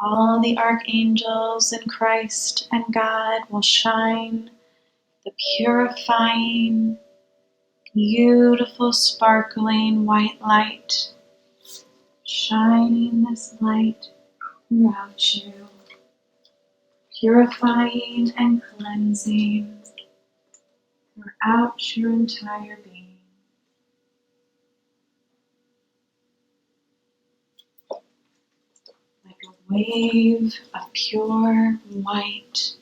All the archangels and Christ and God will shine the purifying, beautiful, sparkling white light, shining this light throughout you, purifying and cleansing throughout your entire being. Like a wave of pure, white,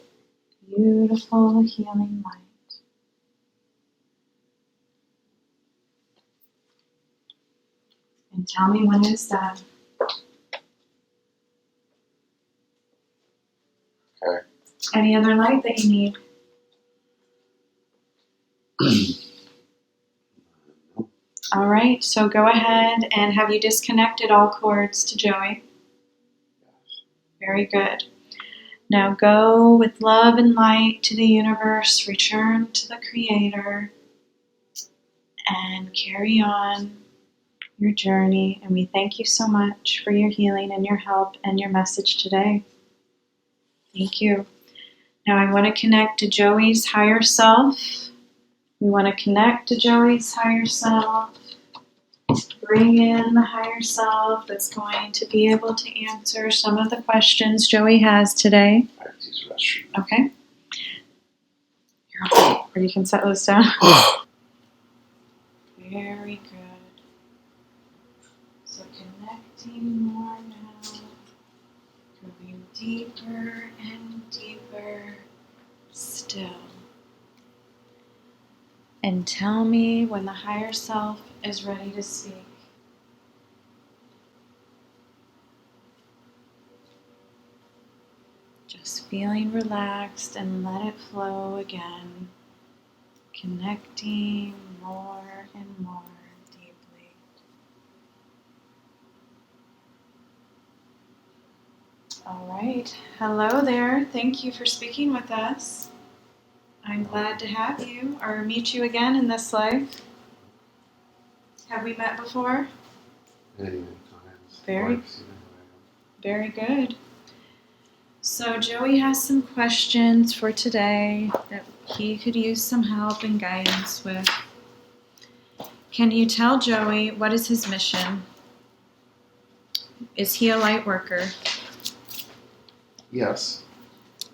beautiful, healing light. And tell me when it's done. Okay. Any other light that you need? All right, so go ahead and have you disconnected all cords to Joey? Very good. Now go with love and light to the universe, return to the Creator, and carry on your journey. And we thank you so much for your healing and your help and your message today. Thank you. Now I want to connect to Joey's higher self. We want to connect to Joey's higher self. Bring in the higher self that's going to be able to answer some of the questions Joey has today. I have to use the restroom. Okay. Or you can set those down. Very good. So connecting more now. Going deeper and deeper still. And tell me when the higher self is ready to speak. Just feeling relaxed and let it flow again. Connecting more and more deeply. All right. Hello there. Thank you for speaking with us. I'm glad to have you or meet you again in this life. Have we met before? Many times. Very good. So Joey has some questions for today that he could use some help and guidance with. Can you tell Joey what is his mission? Is he a light worker? Yes.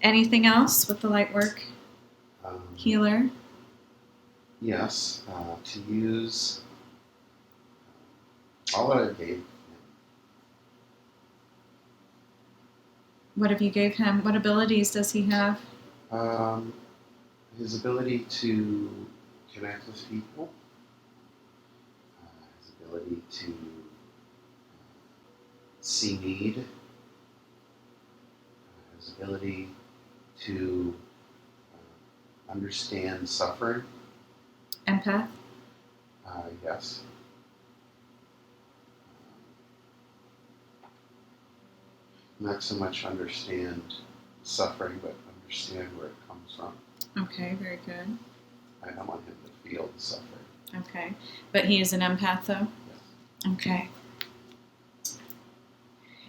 Anything else with the light work? Healer? Yes. To use All that I gave. What have you gave him? What abilities does he have? His ability to connect with people, his ability to see need, his ability to understand suffering. Empath? Yes. Not so much understand suffering, but understand where it comes from. Okay, very good. I don't want him to feel the suffering. Okay. But he is an empath, though? Yes. Okay.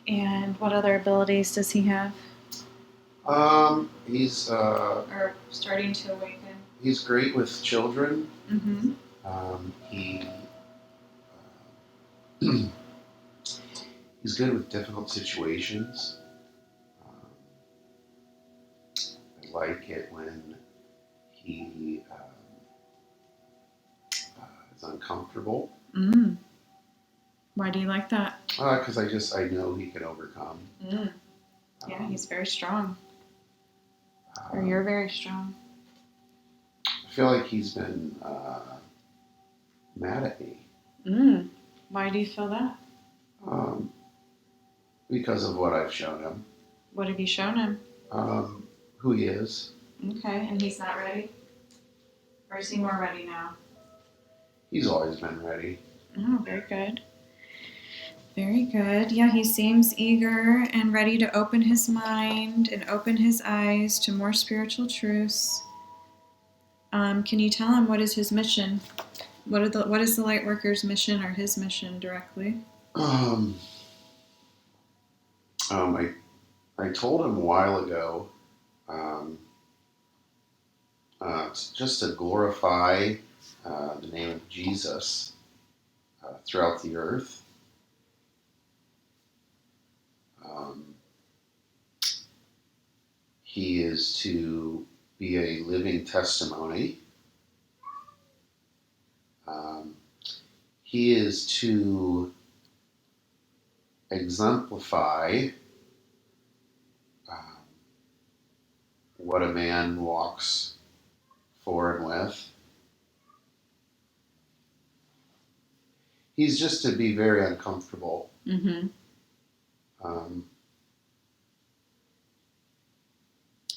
And what other abilities does he have? He's Or starting to awaken? he's great with children. Mm-hmm. He he's good with difficult situations. I like it when he is uncomfortable. Mm. Why do you like that? Because I know he can overcome. Mm. Yeah, he's very strong. Or Um, you're very strong. I feel like he's been mad at me. Mm. Why do you feel that? Because of what I've shown him. What have you shown him? Who he is. Okay, and he's not ready? Or is he more ready now? He's always been ready. Oh, very good. Very good. Yeah, he seems eager and ready to open his mind and open his eyes to more spiritual truths. Can you tell him what is his mission? What is the lightworker's mission or his mission directly? I told him a while ago, just to glorify the name of Jesus throughout the earth. He is to be a living testimony. He is to exemplify what a man walks for and with. He's just to be very uncomfortable. Mm-hmm.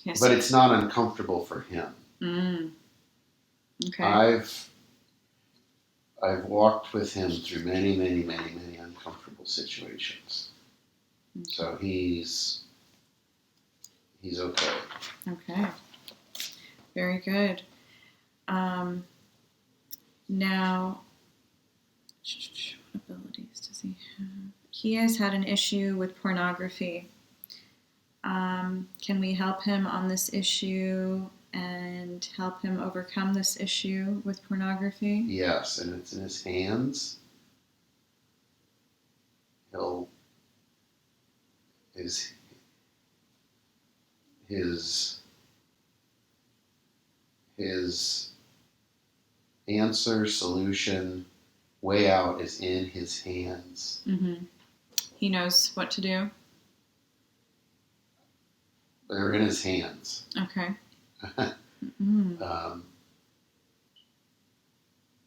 Yes. But it's not uncomfortable for him. Mm. Okay. I've walked with him through many, many, many, many uncomfortable situations. Okay. So he's okay. Okay. Very good. Now, what abilities does he have? He has had an issue with pornography. Can we help him on this issue and help him overcome this issue with pornography? Yes, and it's in his hands. His answer, solution, way out is in his hands. Mm-hmm. He knows what to do. They're in his hands. Okay. Mm.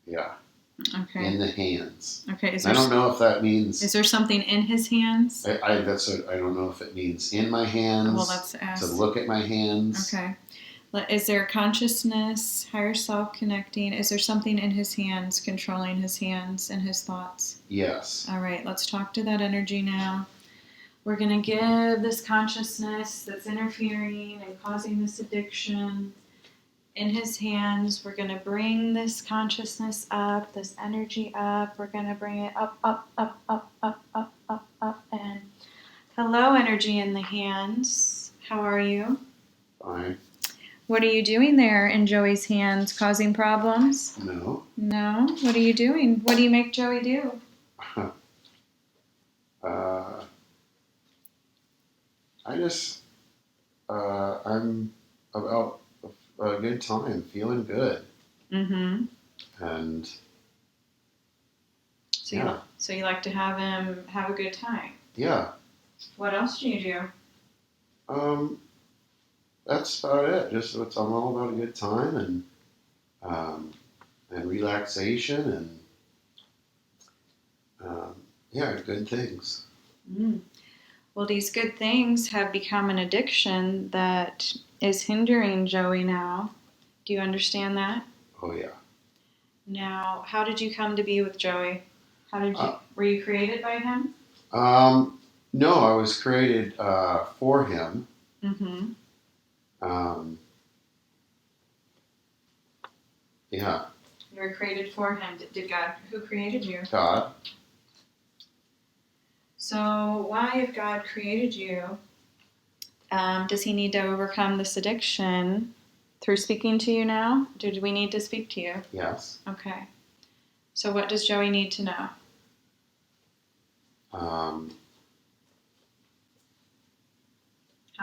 Yeah. Okay. In the hands. Okay. I don't know if that means. Is there something in his hands? I don't know if it means in my hands. Well, let's ask. To look at my hands. Okay. Is there consciousness, higher self connecting? Is there something in his hands, controlling his hands and his thoughts? Yes. All right. Let's talk to that energy now. We're going to give this consciousness that's interfering and causing this addiction in his hands. We're going to bring this consciousness up, this energy up. We're going to bring it up, up, up, up, up, up, up, up. And hello, energy in the hands. How are you? Fine. What are you doing there in Joey's hands? Causing problems? No. No? What are you doing? What do you make Joey do? I'm about a good time, feeling good. Mm-hmm. And So you like to have him have a good time. Yeah. What else do you do? That's about it. I'm all about a good time and relaxation and good things. Mm. Well, these good things have become an addiction that is hindering Joey now. Do you understand that? Oh yeah. Now, how did you come to be with Joey? Were you created by him? No, I was created for him. Mm-hmm. Yeah. You were created for him. Did God? Who created you? God. So why, if God created you, does he need to overcome this addiction through speaking to you now? Do we need to speak to you? Yes. Okay. So what does Joey need to know? How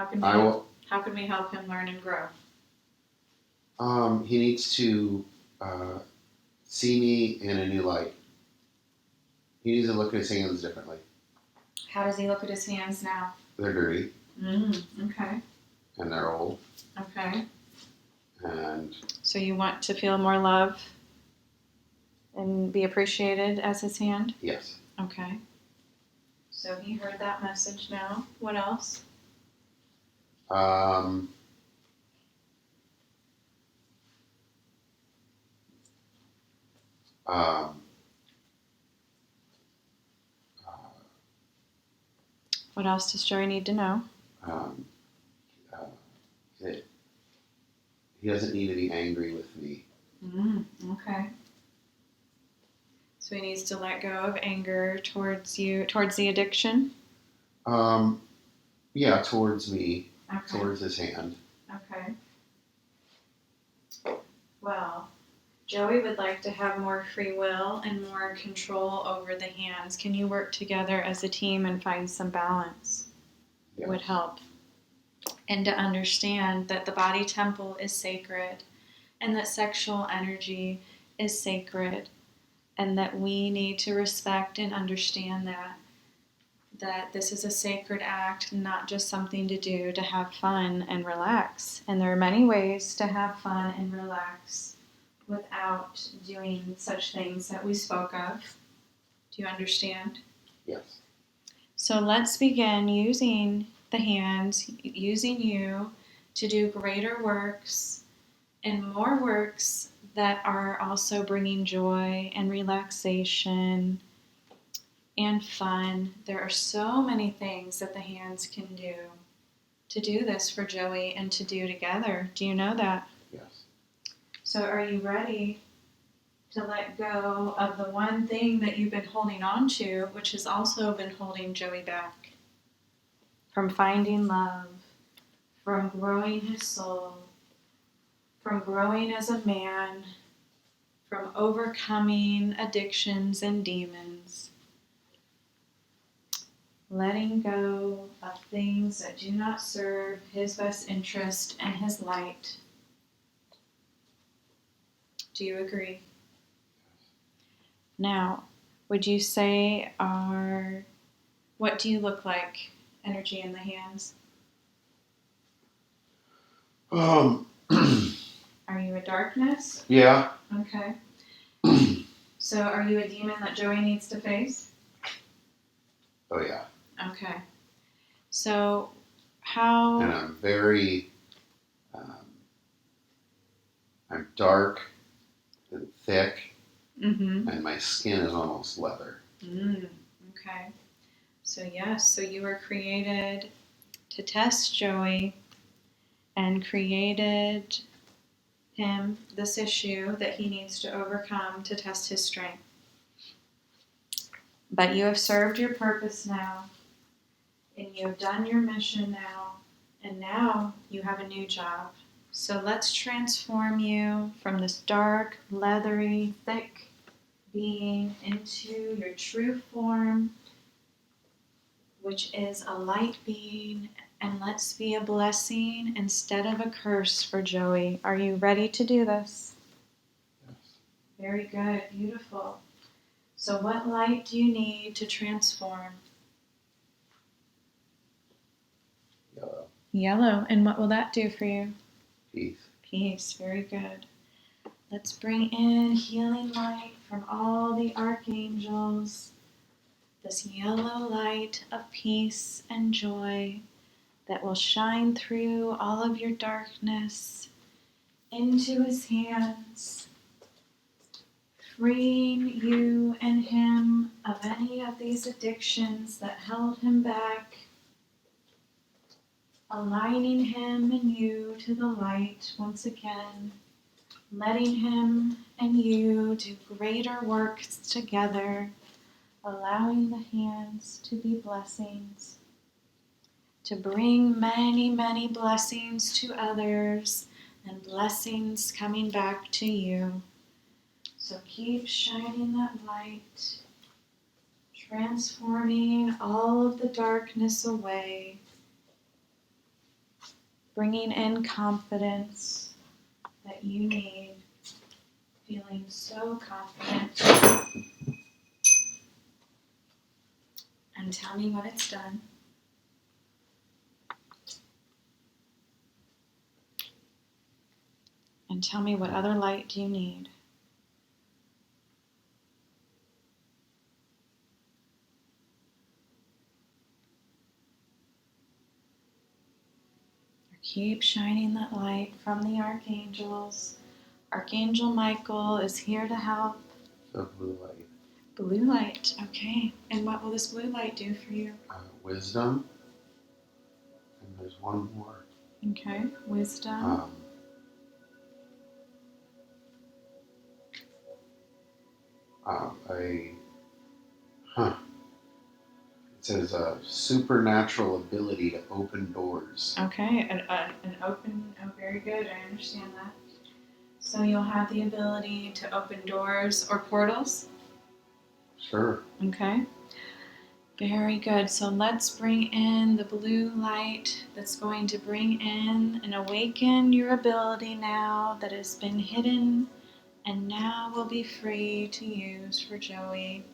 can we help him learn and grow? He needs to see me in a new light. He needs to look at his hands differently. How does he look at his hands now? They're dirty. Okay. And they're old. Okay. And so you want to feel more love and be appreciated as his hand? Yes. Okay. So he heard that message now. What else? What else does Joey need to know? He doesn't need to be angry with me. Okay. So he needs to let go of anger towards you, towards the addiction? Yeah, towards me, Okay. towards his hand. Okay. Well, Joey would like to have more free will and more control over the hands. Can you work together as a team and find some balance? Yes. Would help. And to understand that the body temple is sacred and that sexual energy is sacred and that we need to respect and understand that this is a sacred act, not just something to do to have fun and relax. And there are many ways to have fun and relax without doing such things that we spoke of. Do you understand? Yes. So let's begin using the hands, using you to do greater works and more works that are also bringing joy and relaxation and fun. There are so many things that the hands can do to do this for Joey and to do together. Do you know that? Yes. So are you ready to let go of the one thing that you've been holding on to, which has also been holding Joey back from finding love, from growing his soul, from growing as a man, from overcoming addictions and demons, letting go of things that do not serve his best interest and his light. Do you agree? Now, would you say what do you look like, energy in the hands? Are you a darkness? Yeah. Okay. So are you a demon that Joey needs to face? Oh yeah. Okay. So how... And I'm very, I'm dark and thick, and my skin is almost leather. Okay. So yes, so you were created to test Joey and created him this issue that he needs to overcome to test his strength. But you have served your purpose now, and you have done your mission now, and now you have a new job. So let's transform you from this dark, leathery, thick being into your true form, which is a light being, and let's be a blessing instead of a curse for Joey. Are you ready to do this? Yes. Very good, beautiful. So what light do you need to transform? Yellow. Yellow. And what will that do for you? Peace. Peace. Very good. Let's bring in healing light from all the archangels. This yellow light of peace and joy that will shine through all of your darkness into his hands, freeing you and him of any of these addictions that held him back, aligning him and you to the light once again, letting him and you do greater works together, allowing the hands to be blessings, to bring many, many blessings to others and blessings coming back to you. So keep shining that light, transforming all of the darkness away, bringing in confidence that you need, feeling so confident. And tell me when it's done. And tell me what other light do you need. Keep shining that light from the archangels. Archangel Michael is here to help. The blue light. Blue light, okay. And what will this blue light do for you? Wisdom. And there's one more. Okay, wisdom. It says a supernatural ability to open doors. Okay, an open, oh, very good, I understand that. So you'll have the ability to open doors or portals? Sure. Okay. Very good. So let's bring in the blue light that's going to bring in and awaken your ability now that has been hidden and now will be free to use for Joey.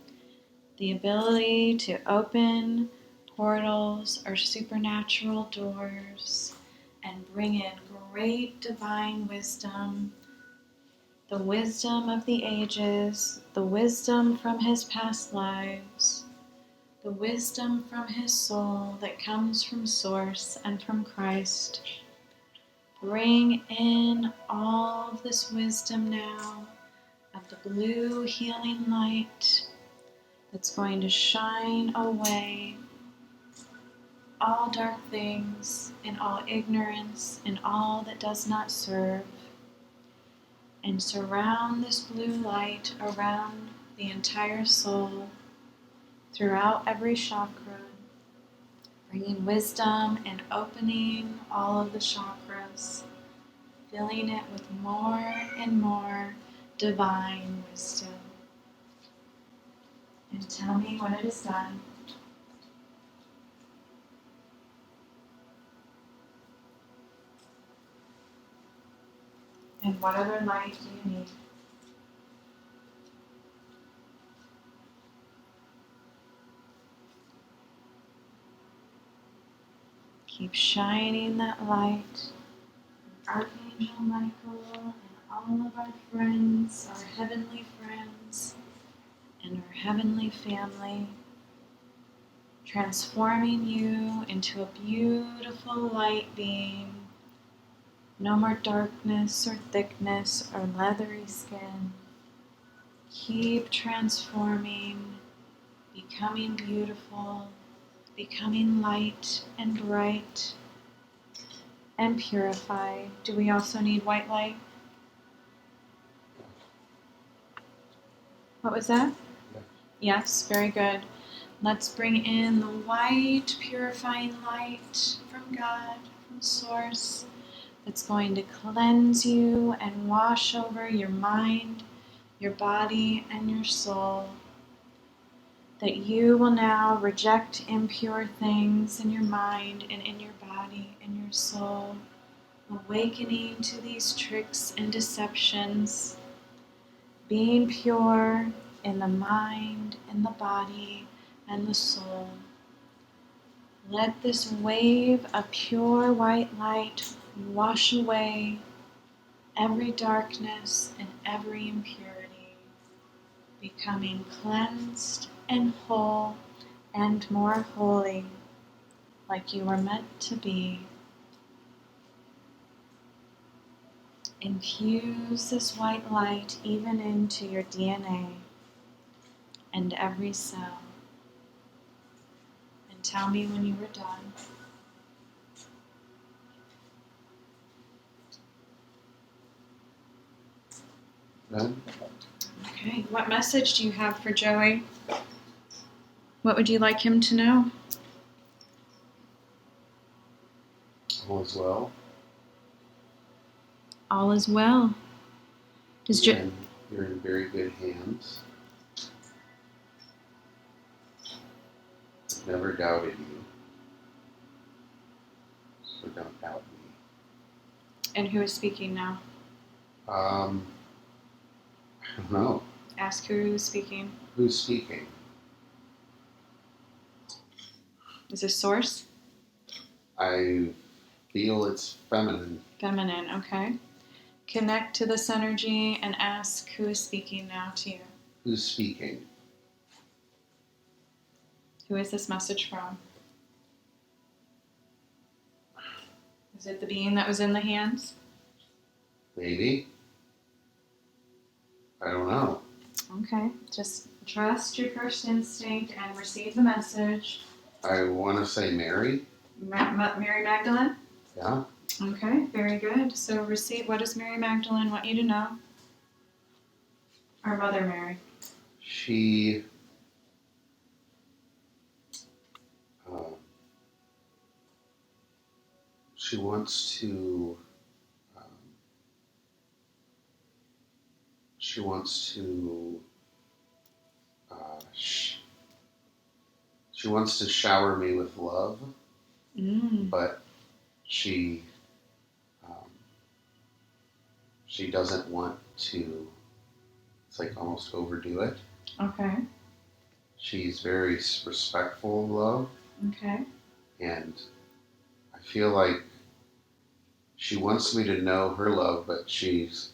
The ability to open portals or supernatural doors and bring in great divine wisdom, the wisdom of the ages, the wisdom from his past lives, the wisdom from his soul that comes from Source and from Christ. Bring in all of this wisdom now of the blue healing light that's going to shine away all dark things and all ignorance and all that does not serve, and surround this blue light around the entire soul, throughout every chakra, bringing wisdom and opening all of the chakras, filling it with more and more divine wisdom. And tell me when it is done. And what other light do you need? Keep shining that light. Archangel Michael and all of our friends, our heavenly friends, and our heavenly family, transforming you into a beautiful light being. No more darkness or thickness or leathery skin. Keep transforming, becoming beautiful, becoming light and bright and purified. Do we also need white light? What was that? Yes, very good. Let's bring in the white, purifying light from God, from Source, that's going to cleanse you and wash over your mind, your body, and your soul. That you will now reject impure things in your mind and in your body and your soul, awakening to these tricks and deceptions, being pure, in the mind, in the body, and the soul. Let this wave of pure white light wash away every darkness and every impurity, becoming cleansed and whole and more holy, like you were meant to be. Infuse this white light even into your DNA and every cell. And tell me when you were done. Then, Okay, what message do you have for Joey? What would you like him to know? all is well. All is well. And you're in very good hands. I've never doubted you. So don't doubt me. And who is speaking now? I don't know. Ask who is speaking. Who's speaking? Is this source? I feel it's feminine. Feminine, okay. Connect to this energy and ask who is speaking now to you. Who's speaking? Who is this message from? Is it the being that was in the hands? Maybe. I don't know. Okay, just trust your first instinct and receive the message. I want to say Mary. Mary Magdalene? Yeah. Okay, very good. So receive, what does Mary Magdalene want you to know? Our Mother Mary. She wants to she wants to shower me with love, but she doesn't want to. It's like almost overdo it. Okay. She's very respectful of love. Okay. And I feel like she wants me to know her love, but she's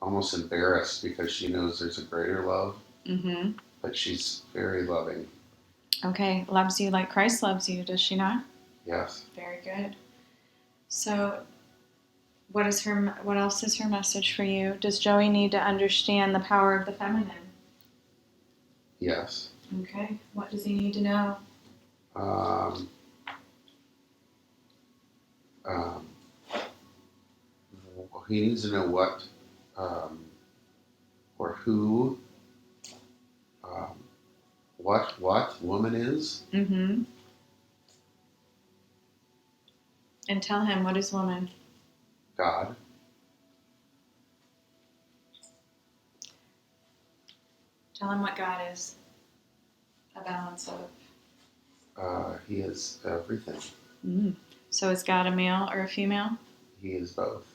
almost embarrassed because she knows there's a greater love. Mm-hmm. But she's very loving. Okay. Loves you like Christ loves you, does she not? Yes. Very good. So what else is her message for you? Does Joey need to understand the power of the feminine? Yes. Okay. What does he need to know? He needs to know what or who what woman is. Mm-hmm. And tell him, what is woman? God. Tell him what God is. A balance of. He is everything. So is God a male or a female? He is both.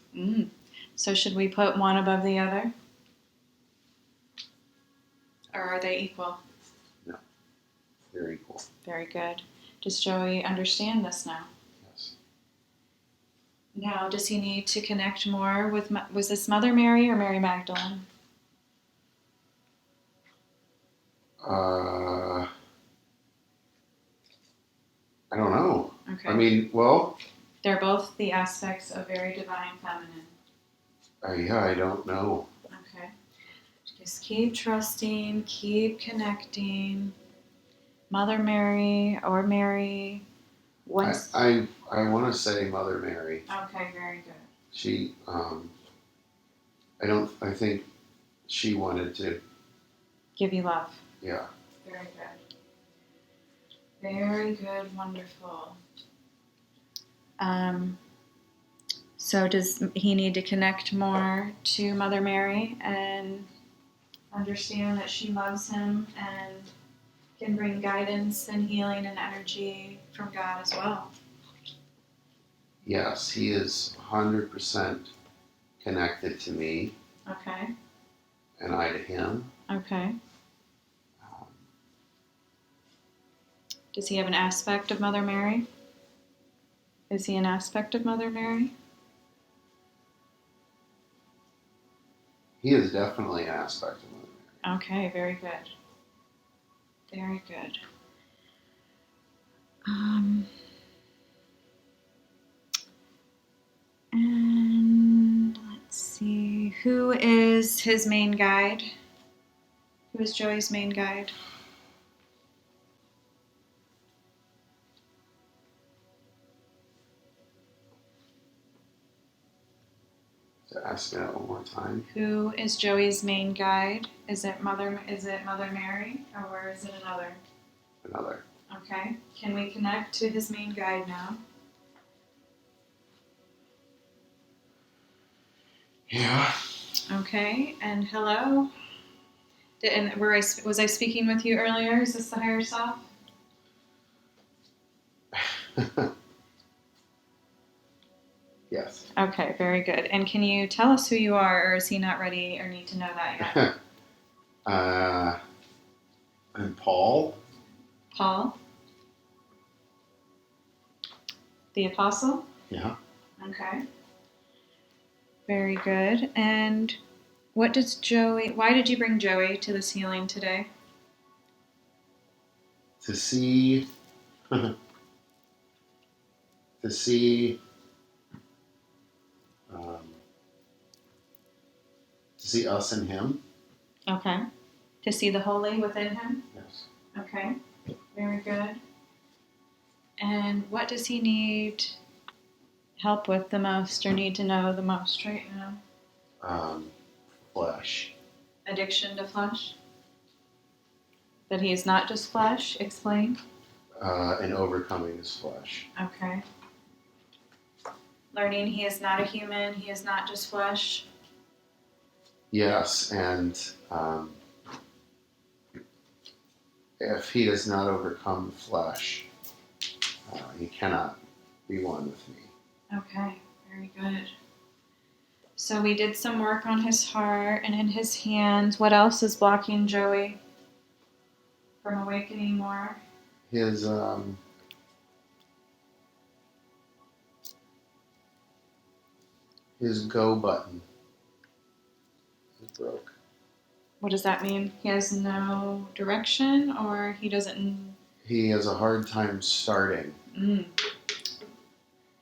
So should we put one above the other? Or are they equal? No. They're equal. Very good. Does Joey understand this now? Yes. Now, does he need to connect more with, was this Mother Mary or Mary Magdalene? I don't know. Okay. I mean, well. They're both the aspects of very divine feminine. Yeah, I don't know. Okay. Just keep trusting, keep connecting. Mother Mary or Mary. I want to say Mother Mary. Okay, very good. She, I think she wanted to. Give you love. Yeah. Very good. Very good, wonderful. So does he need to connect more to Mother Mary and understand that she loves him and can bring guidance and healing and energy from God as well? Yes, he is 100% connected to me. Okay. And I to him. Okay. Does he have an aspect of Mother Mary? Is he an aspect of Mother Mary? He is definitely an aspect of Mother Mary. Okay, very good. Very good. And let's see. Who is his main guide? Who is Joey's main guide? So ask me that one more time. Who is Joey's main guide? Is it Mother Mary or is it another? Another. Okay. Can we connect to his main guide now? Yeah. Okay. And hello. Was I speaking with you earlier? Is this the higher self? Yes. Okay, very good. And can you tell us who you are, or is he not ready or need to know that yet? I'm Paul. Paul? The Apostle? Yeah. Okay. Very good. And why did you bring Joey to this healing today? To see to see us and him. Okay. To see the holy within him? Yes. Okay. Very good. And what does he need help with the most or need to know the most right now? Flesh. Addiction to flesh? That he is not just flesh? Explain. And overcoming his flesh. Okay. Learning he is not a human, he is not just flesh. Yes, and if he does not overcome the flesh, he cannot be one with me. Okay, very good. So we did some work on his heart and in his hands. What else is blocking Joey from awakening more? His go button is broke. What does that mean? He has no direction, or he doesn't... He has a hard time starting.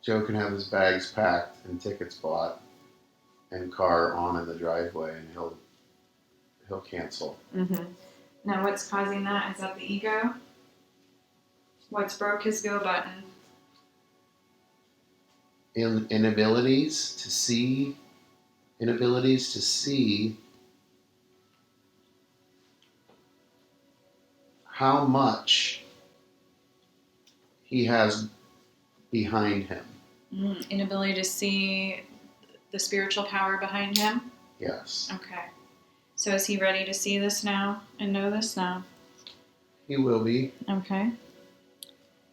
Joe can have his bags packed and tickets bought and car on in the driveway, and he'll cancel. Mm-hmm. Now, what's causing that? Is that the ego? What's broke his go button? Inabilities to see how much he has behind him. Inability to see the spiritual power behind him? Yes. Okay. So is he ready to see this now and know this now? He will be. Okay.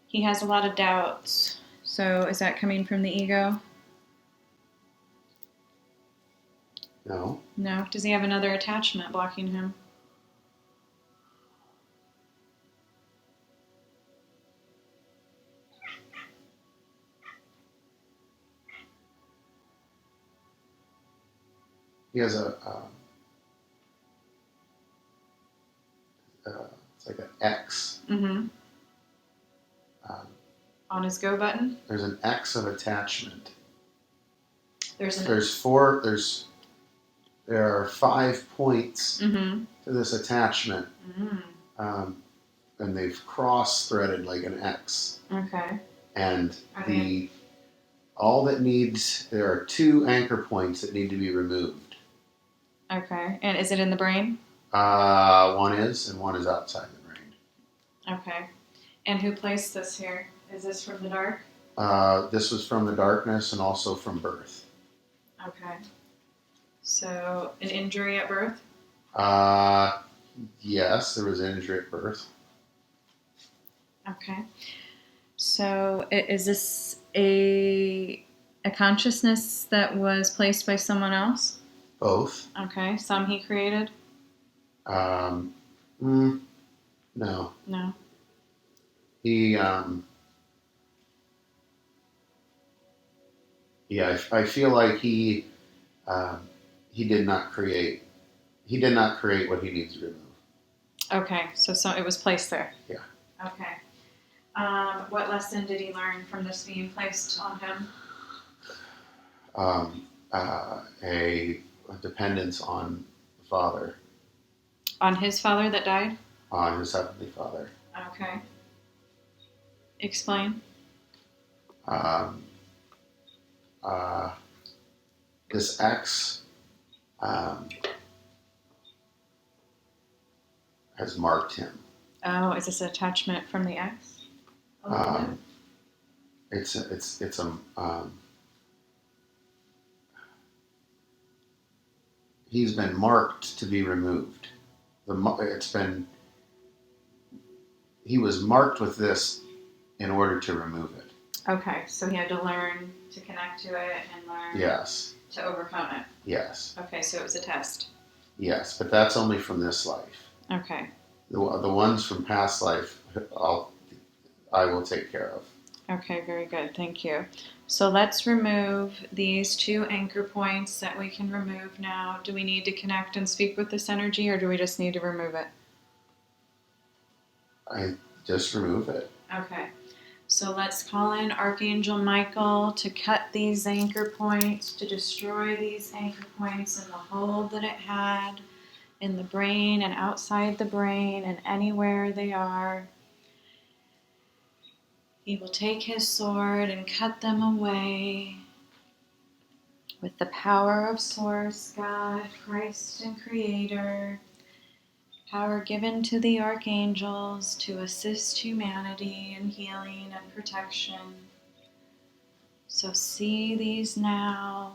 He has a lot of doubts. So is that coming from the ego? No. No. Does he have another attachment blocking him? He has it's like an X. Mm-hmm. On his go button? There's an X of attachment. There are 5 points to this attachment, and they've cross-threaded like an X. Okay. And there are 2 anchor points that need to be removed. Okay. And is it in the brain? One is, and one is outside the brain. Okay. And who placed this here? Is this from the dark? This was from the darkness and also from birth. Okay. So, an injury at birth? Yes, there was an injury at birth. Okay. So, is this a consciousness that was placed by someone else? Both. Okay. Some he created? No. No. He, yeah, I feel like he did not create. He did not create what he needs to remove. Okay, so it was placed there. Yeah. Okay. What lesson did he learn from this being placed on him? A dependence on the Father, On his father that died? on his heavenly Father. Okay. Explain. Um, uh, this ex has marked him. Oh, is this an attachment from the ex? A little bit. It's a he's been marked to be removed. He was marked with this in order to remove it. Okay, so he had to learn to connect to it and learn Yes. to overcome it. Yes. Okay, so it was a test. Yes, but that's only from this life. Okay. The ones from past life, I will take care of. Okay, very good. Thank you. So let's remove these 2 anchor points that we can remove now. Do we need to connect and speak with this energy, or do we just need to remove it? I just remove it. Okay. So let's call in Archangel Michael to cut these anchor points, to destroy these anchor points and the hold that it had in the brain and outside the brain and anywhere they are. He will take his sword and cut them away with the power of Source, God, Christ, and Creator. Power given to the archangels to assist humanity in healing and protection. So see these now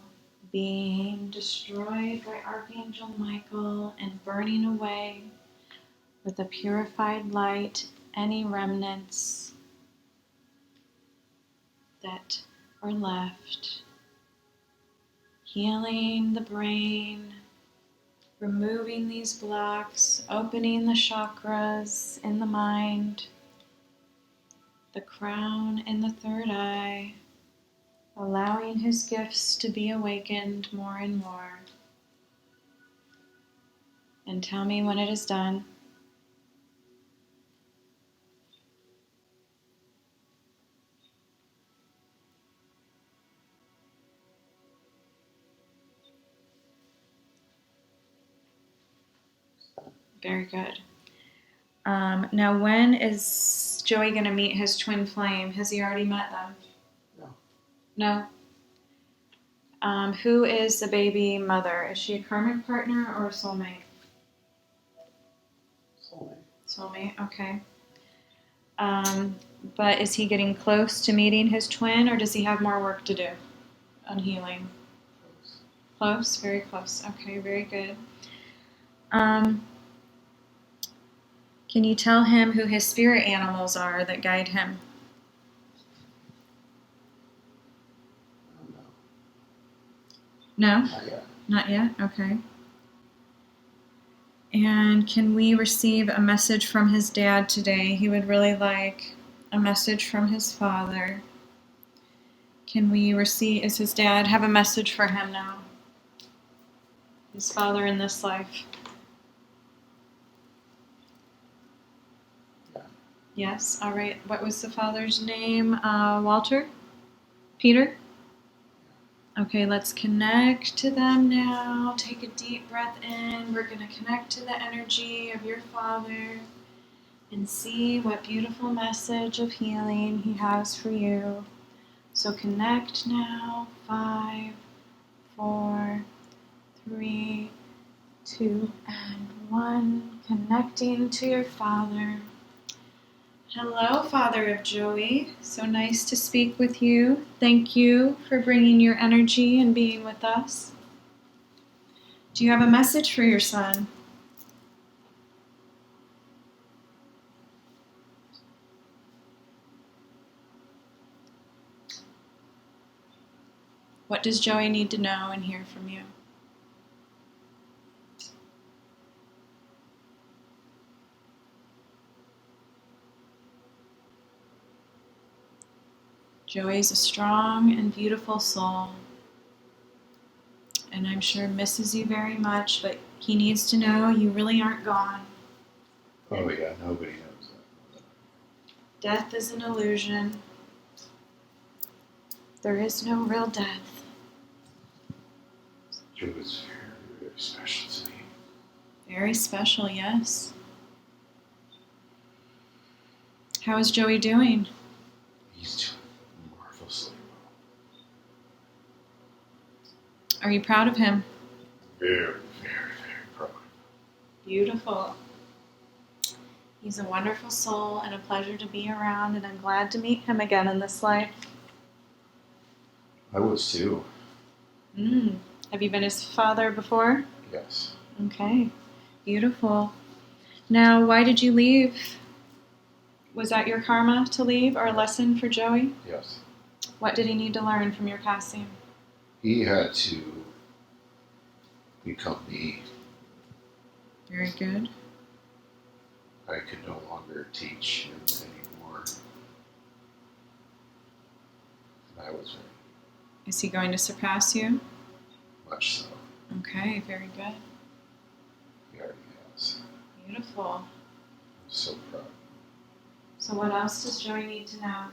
being destroyed by Archangel Michael and burning away with a purified light any remnants that are left. Healing the brain, removing these blocks, opening the chakras in the mind, the crown and the third eye, allowing his gifts to be awakened more and more. And tell me when it is done. Very good. Now, when is Joey going to meet his twin flame? Has he already met them? No. No? Who is the baby mother? Is she a karmic partner or a soulmate? Soulmate. Soulmate, okay. But is he getting close to meeting his twin, or does he have more work to do on healing? Close, very close. Okay, very good. Can you tell him who his spirit animals are that guide him? No. No? Not yet. Not yet? Okay. And can we receive a message from his dad today? He would really like a message from his father. Can we receive, does his dad have a message for him now? His father in this life? Yeah. Yes, all right. What was the father's name? Walter? Peter? Okay, let's connect to them now. Take a deep breath in. We're going to connect to the energy of your father and see what beautiful message of healing he has for you. So connect now. 5, 4, 3, 2, and 1. Connecting to your father. Hello, Father of Joey. So nice to speak with you. Thank you for bringing your energy and being with us. Do you have a message for your son? What does Joey need to know and hear from you? Joey's a strong and beautiful soul, and I'm sure misses you very much, but he needs to know you really aren't gone. Oh yeah, nobody knows that. Death is an illusion. There is no real death. Joe was very, very special to me. Very special, yes. How is Joey doing? He's doing marvelously well. Are you proud of him? Very, very, very proud. Beautiful. He's a wonderful soul and a pleasure to be around, and I'm glad to meet him again in this life. I was too. Have you been his father before? Yes. Okay. Beautiful. Now, why did you leave? Was that your karma to leave, or a lesson for Joey? Yes. What did he need to learn from your passing? He had to become me. Very good. I could no longer teach him anymore. And I was very Is he going to surpass you? much so. Okay, very good. He already has. Beautiful. I'm so proud. So what else does Joey need to know?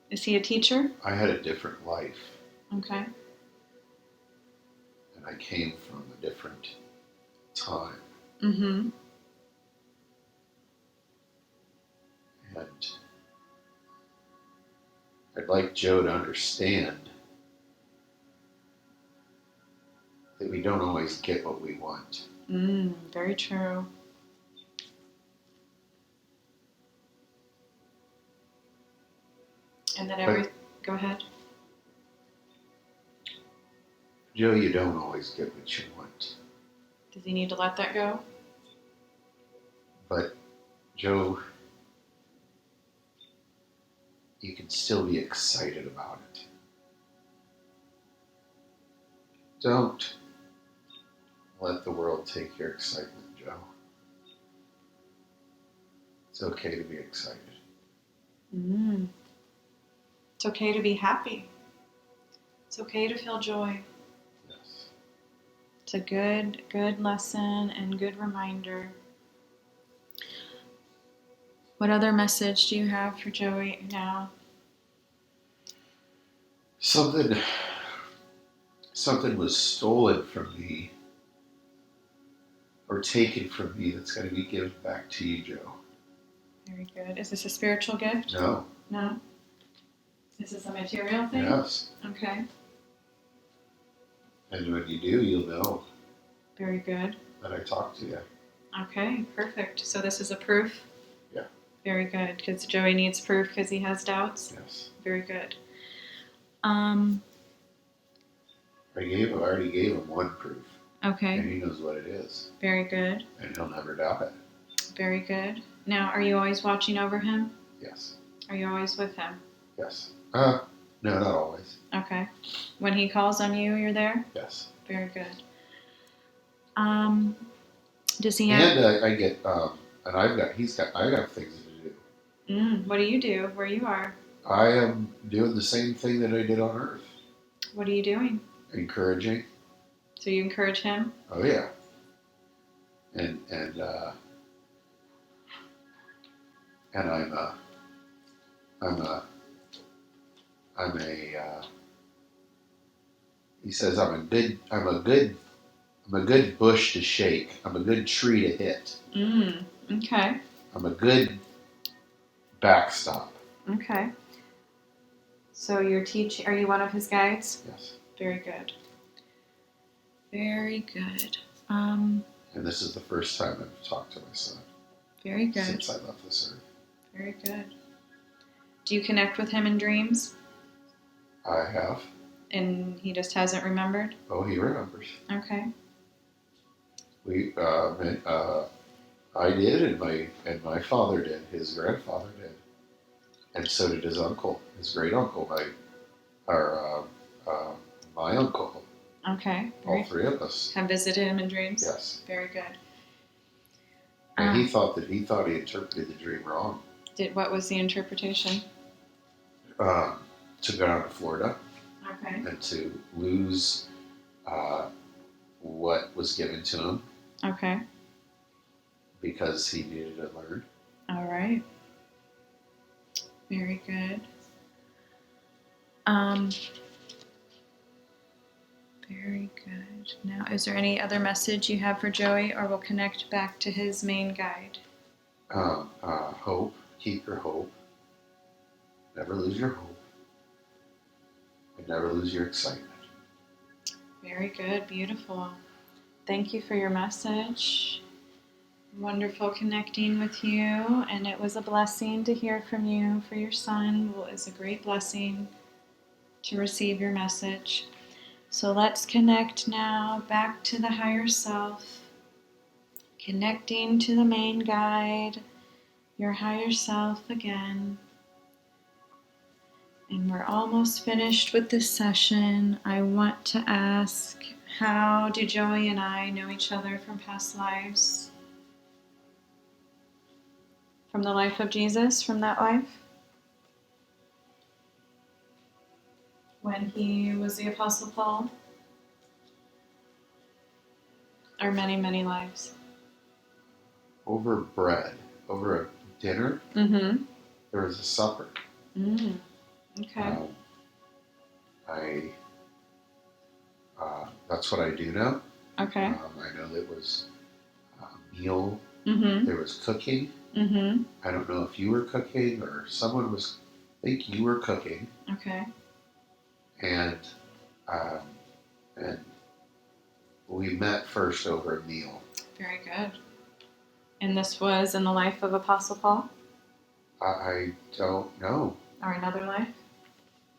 Is he a teacher? I had a different life, Okay. and I came from a different time. Mm-hmm. And I'd like Joe to understand that we don't always get what we want. Very true. And that Go ahead. Joe, you don't always get what you want. Does he need to let that go? But, Joe, you can still be excited about it. Don't let the world take your excitement, Joe. It's okay to be excited. It's okay to be happy. It's okay to feel joy. Yes. It's a good lesson and good reminder. What other message do you have for Joey now? Something was stolen from me or taken from me that's going to be given back to you, Joe. Very good. Is this a spiritual gift? No. No? Is this a material thing? Yes. Okay. And when you do, you'll know Very good. that I talked to you. Okay, perfect. So this is a proof? Yeah. Very good. Because Joey needs proof because he has doubts? Yes. Very good. I already gave him one proof. Okay. And he knows what it is. Very good. And he'll never doubt it. Very good. Now, are you always watching over him? Yes. Are you always with him? Yes. No, not always. Okay. When he calls on you, you're there? Yes. Very good. Does he have... And I get, and I got things to do. What do you do where you are? I am doing the same thing that I did on Earth. What are you doing? Encouraging. So you encourage him? Oh yeah. And he says I'm a good bush to shake. I'm a good tree to hit. Okay. I'm a good backstop. Okay. So you're teaching, are you one of his guides? Yes. Very good. Very good. And this is the first time I've talked to my son. Very good. Since I left this earth. Very good. Do you connect with him in dreams? I have. And he just hasn't remembered? Oh, he remembers. Okay. I did, and my father did. His grandfather did, and so did his uncle, his great uncle, my uncle. Okay. All three of us have visited him in dreams. Yes. Very good. And he thought he interpreted the dream wrong. What was the interpretation? To go down to Florida. Okay. And to lose what was given to him. Okay. Because he needed to learn. All right. Very good. Very good. Now, is there any other message you have for Joey, or we'll connect back to his main guide? Hope. Keep your hope. Never lose your hope. And never lose your excitement. Very good. Beautiful. Thank you for your message. Wonderful connecting with you, and it was a blessing to hear from you for your son. Well, it's a great blessing to receive your message. So let's connect now back to the higher self, connecting to the main guide, your higher self again. And we're almost finished with this session. I want to ask, how do Joey and I know each other from past lives? From the life of Jesus, from that life? When he was the Apostle Paul? Or many, many lives? Over bread, over a dinner, Mm-hmm. there was a supper. Mm. Okay. That's what I do know. Okay. I know there was a meal. Mm-hmm. There was cooking. Mm-hmm. I don't know if you were cooking or someone was. I think you were cooking. Okay. And we met first over a meal. Very good. And this was in the life of Apostle Paul? I don't know. Or another life?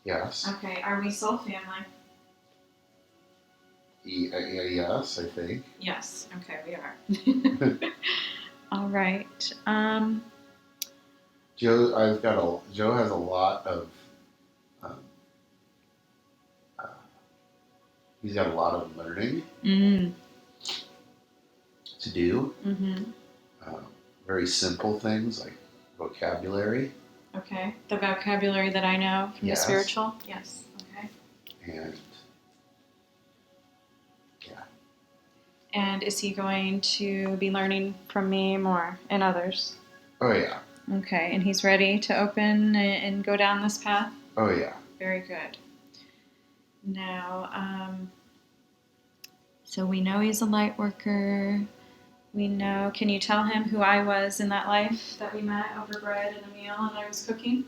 Yes. Okay. Are we soul family? Yes, I think. Yes. Okay, we are. All right. Joe has a lot of. He's got a lot of learning to do. Mm-hmm. Very simple things like vocabulary. Okay. The vocabulary that I know from the spiritual? Yes. Okay. And yeah. And is he going to be learning from me more and others? Oh, yeah. Okay. And he's ready to open and go down this path? Oh, yeah. Very good. Now, so we know he's a light worker. We know, can you tell him who I was in that life that we met over bread and a meal and I was cooking?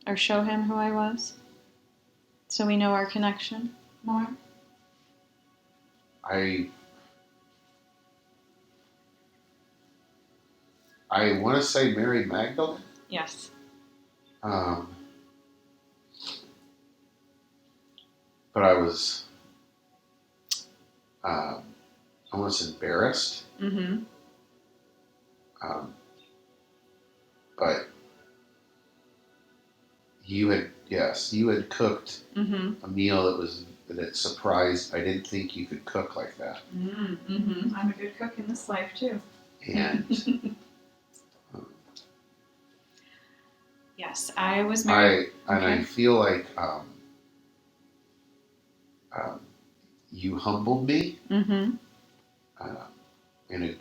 Or show him who I was? So we know our connection more? I want to say Mary Magdalene. Yes. But I was almost embarrassed. Mm-hmm. But you had cooked a meal that surprised. I didn't think you could cook like that. Mm-hmm. I'm a good cook in this life too. And yes, I was married. I feel like you humbled me in a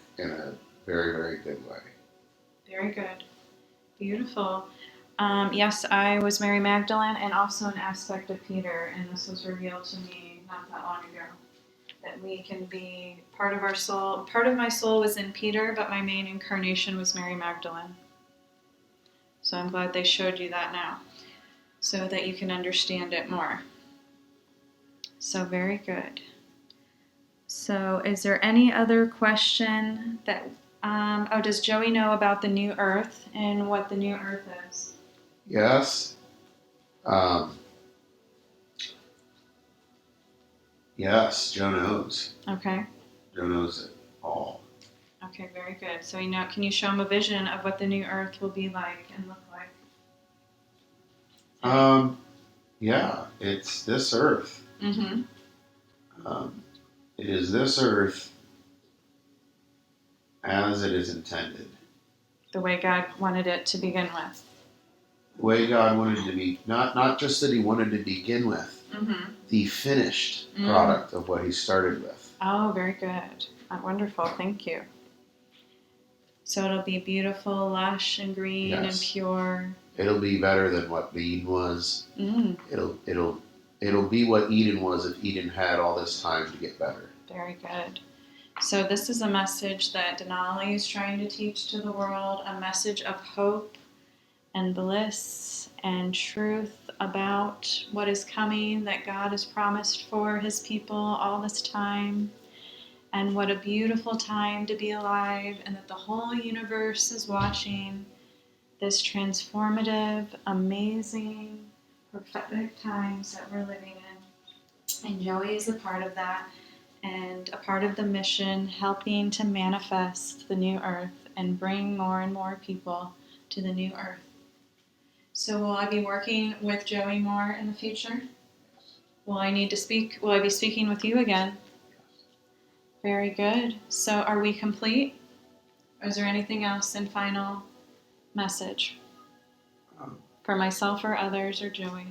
very, very good way. Very good. Beautiful. Yes, I was Mary Magdalene and also an aspect of Peter, and this was revealed to me not that long ago. That we can be part of our soul. Part of my soul was in Peter, but my main incarnation was Mary Magdalene. So I'm glad they showed you that now, so that you can understand it more. So very good. So is there any other question that, does Joey know about the new earth and what the new earth is? Yes. Yes, Joe knows. Okay. Joe knows it all. Okay, very good. So can you show him a vision of what the new earth will be like and look like? Yeah, it's this earth. Mm-hmm. It is this earth as it is intended. The way God wanted it to begin with. The way God wanted it to be, not just that he wanted to begin with, Mm-hmm. the finished product of what he started with. Oh, very good. Wonderful. Thank you. So it'll be beautiful, lush, and green, Yes. and pure. It'll be better than what Eden was. Mm. It'll be what Eden was if Eden had all this time to get better. Very good. So this is a message that Denali is trying to teach to the world, a message of hope and bliss and truth about what is coming, that God has promised for his people all this time. And what a beautiful time to be alive, and that the whole universe is watching this transformative, amazing, prophetic times that we're living in. And Joey is a part of that, and a part of the mission, helping to manifest the new earth and bring more and more people to the new earth. So will I be working with Joey more in the future? Will I be speaking with you again? Very good. So are we complete? Or is there anything else in final message? For myself or others or Joey?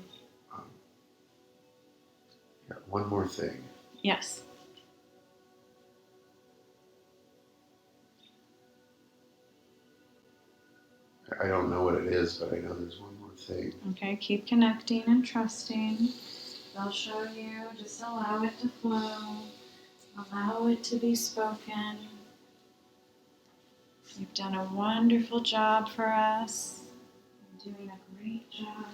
Yeah, one more thing. Yes. I don't know what it is, but I know there's one more thing. Okay, keep connecting and trusting. They'll show you. Just allow it to flow. Allow it to be spoken. You've done a wonderful job for us. You're doing a great job.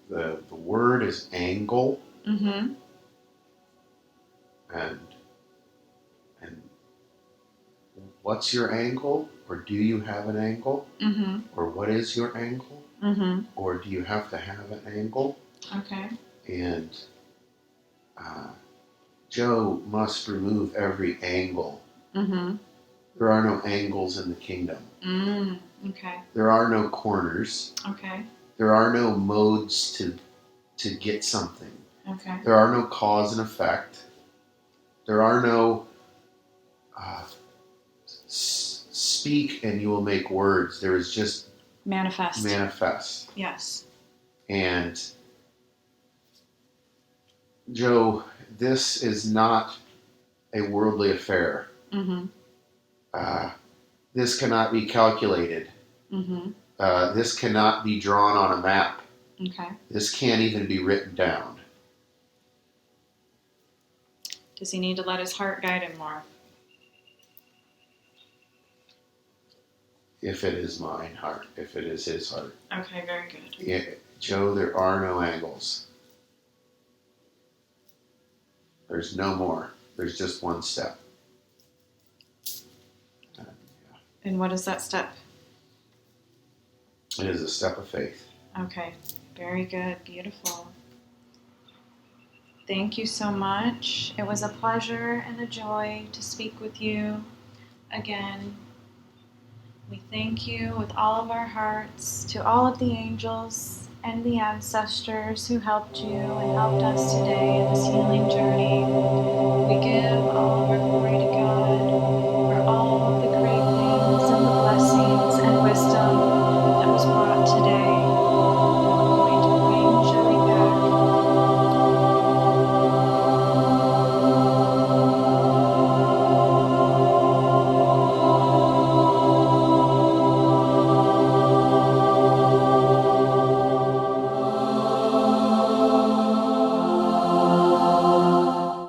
The word is angle, Mm-hmm. and what's your angle, or do you have an angle, Mm-hmm. or what is your angle, Mm-hmm. or do you have to have an angle? Okay. And Joe must remove every angle. Mm-hmm. There are no angles in the kingdom. Okay. There are no corners. Okay. There are no modes to get something. Okay. There are no cause and effect. There are no speak and you will make words. There is just manifest. Yes. And Joe, this is not a worldly affair. Mm-hmm. This cannot be calculated. Mm-hmm. This cannot be drawn on a map. Okay. This can't even be written down. Does he need to let his heart guide him more? If it is mine heart, if it is his heart. Okay, very good. Yeah, Joe, there are no angles. There's no more. There's just one step. And what is that step? It is a step of faith. Okay, very good, beautiful. Thank you so much. It was a pleasure and a joy to speak with you again. We thank you with all of our hearts to all of the angels and the ancestors who helped you and helped us today in this healing journey. We give all of our glory to God.